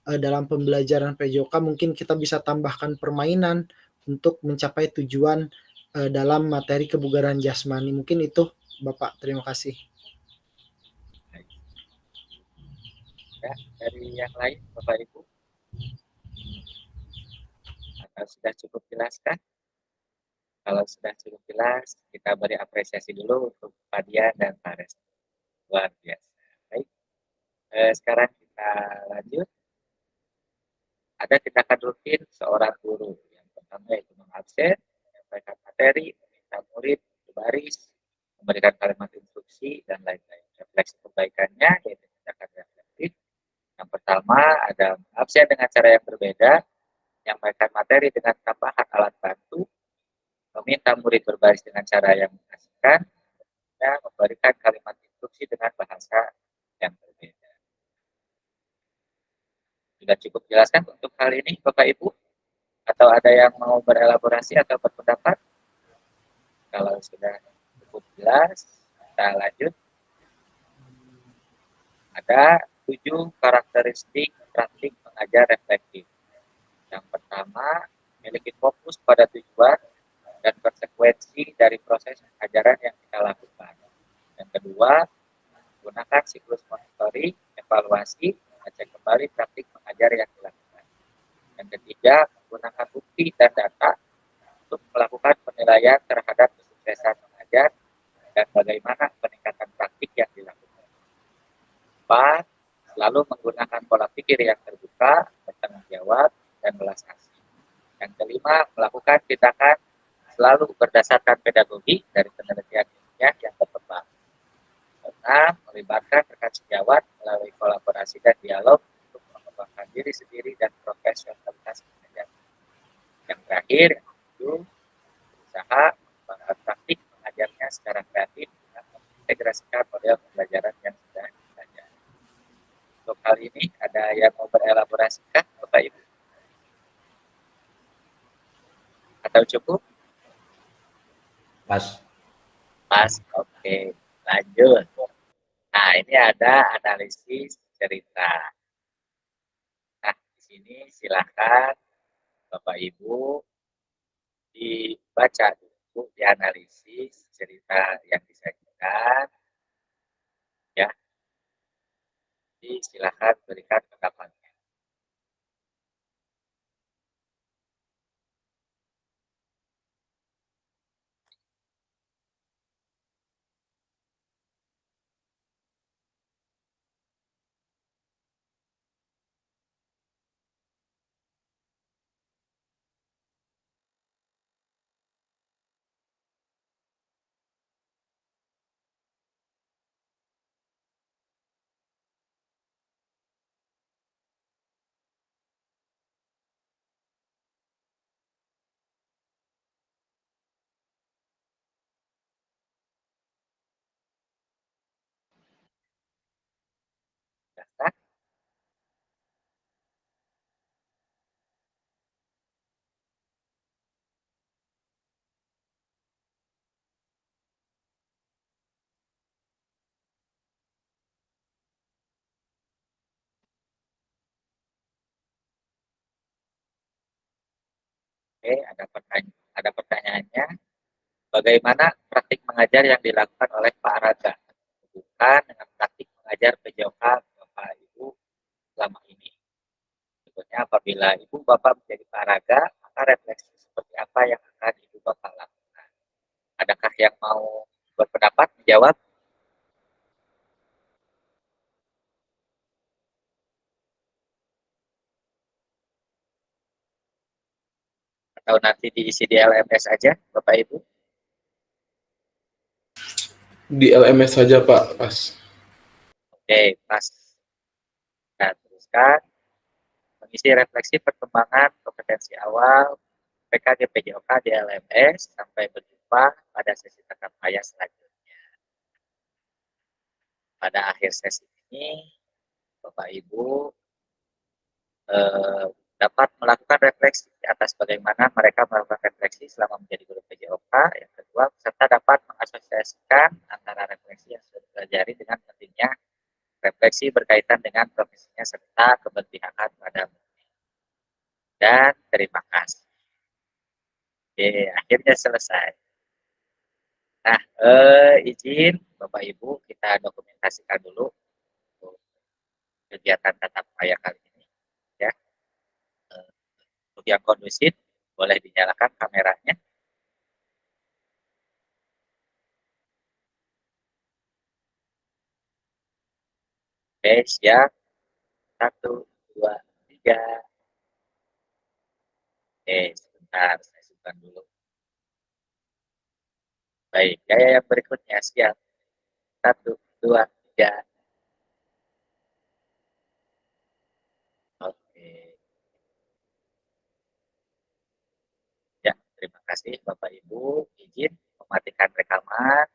dalam pembelajaran PJOK, mungkin kita bisa tambahkan permainan untuk mencapai tujuan dalam materi kebugaran jasmani. Mungkin itu Bapak, terima kasih. Ya, dari yang lain Bapak Ibu? Atau sudah cukup jelaskan? Kalau sudah cukup jelas, kita beri apresiasi dulu untuk Pak Dian dan Pak Restu. Luar biasa. Baik, sekarang kita lanjut. Ada tindakan rutin seorang guru. Yang pertama yaitu mengabsen, menyampaikan materi, meminta murid berbaris, memberikan kalimat instruksi, dan lain-lain. Refleksi perbaikannya yaitu tindakan reflektif. Yang pertama ada mengabsen dengan cara yang berbeda, menyampaikan materi dengan tambahan alat bantu, meminta murid berbaris dengan cara yang mengasihkan, dan memberikan kalimat instruksi dengan bahasa yang berbeda. Sudah cukup jelaskan untuk hal ini Bapak Ibu? Atau ada yang mau berelaborasi atau berpendapat? Kalau sudah cukup jelas, kita lanjut. Ada 7 karakteristik praktik mengajar reflektif. Yang pertama, memiliki fokus pada tujuan dan konsekuensi dari proses pengajaran yang kita lakukan. Yang kedua, menggunakan siklus monitoring, evaluasi, mengecek kembali praktik mengajar yang dilakukan. Yang ketiga, menggunakan bukti dan data untuk melakukan penilaian terhadap kesuksesan mengajar dan bagaimana peningkatan praktik yang dilakukan. 4, selalu menggunakan pola pikir yang terbuka, bertanggung jawab, dan belas kasih. Yang kelima, melakukan tindakan selalu berdasarkan pedagogi dari penelitian ilmiah yang berkembang. 6, melibatkan rekan sejawat melalui kolaborasi dan dialog untuk mengembangkan diri sendiri dan profesionalitas mengajar. Yang terakhir, itu berusaha mengembangkan praktik mengajarnya secara kreatif dengan mengintegrasikan model pembelajaran yang sudah dipelajari. Untuk hal ini, ada yang mau berelaborasikan, Bapak Ibu? Atau cukup? Pas. Pas, oke. Lanjut. Nah, ini ada analisis cerita. Nah, di sini silakan Bapak Ibu dibaca dulu, dianalisis cerita yang disajikan, ya. Jadi silakan berikan pendapatnya. Oke, ada pertanyaannya. Bagaimana praktik mengajar yang dilakukan oleh Pak Raga? Bukan dengan praktik mengajar PJOK Bapak Ibu selama ini. Berikutnya, apabila Ibu Bapak menjadi Pak Raga, maka refleksi seperti apa yang akan Ibu Bapak lakukan? Adakah yang mau berpendapat menjawab? Atau nanti diisi di LMS aja, Bapak Ibu? Di LMS saja Pak, pas. Oke, pas. Nah, teruskan. Mengisi refleksi perkembangan kompetensi awal PKG PJOK di LMS. Sampai berjumpa pada sesi tatap muka selanjutnya. Pada akhir sesi ini, Bapak Ibu dapat melakukan refleksi atas bagaimana mereka melakukan refleksi selama menjadi guru PJOK. Yang kedua, peserta dapat mengasosiasikan antara refleksi yang sudah dipelajari dengan pentingnya refleksi berkaitan dengan profesinya serta keberpihakan pada murid. Dan terima kasih. Oke, akhirnya selesai. Nah, izin Bapak Ibu kita dokumentasikan dulu untuk kegiatan tatap muka kali ini, ya. Untuk yang kondusif, boleh dinyalakan kameranya. Oke, siap. 1, 2, 3. Oke, sebentar, saya simpan dulu. Baik, gaya yang berikutnya, siap. 1, 2, 3. Oke. Ya, terima kasih Bapak Ibu. Izin mematikan rekaman.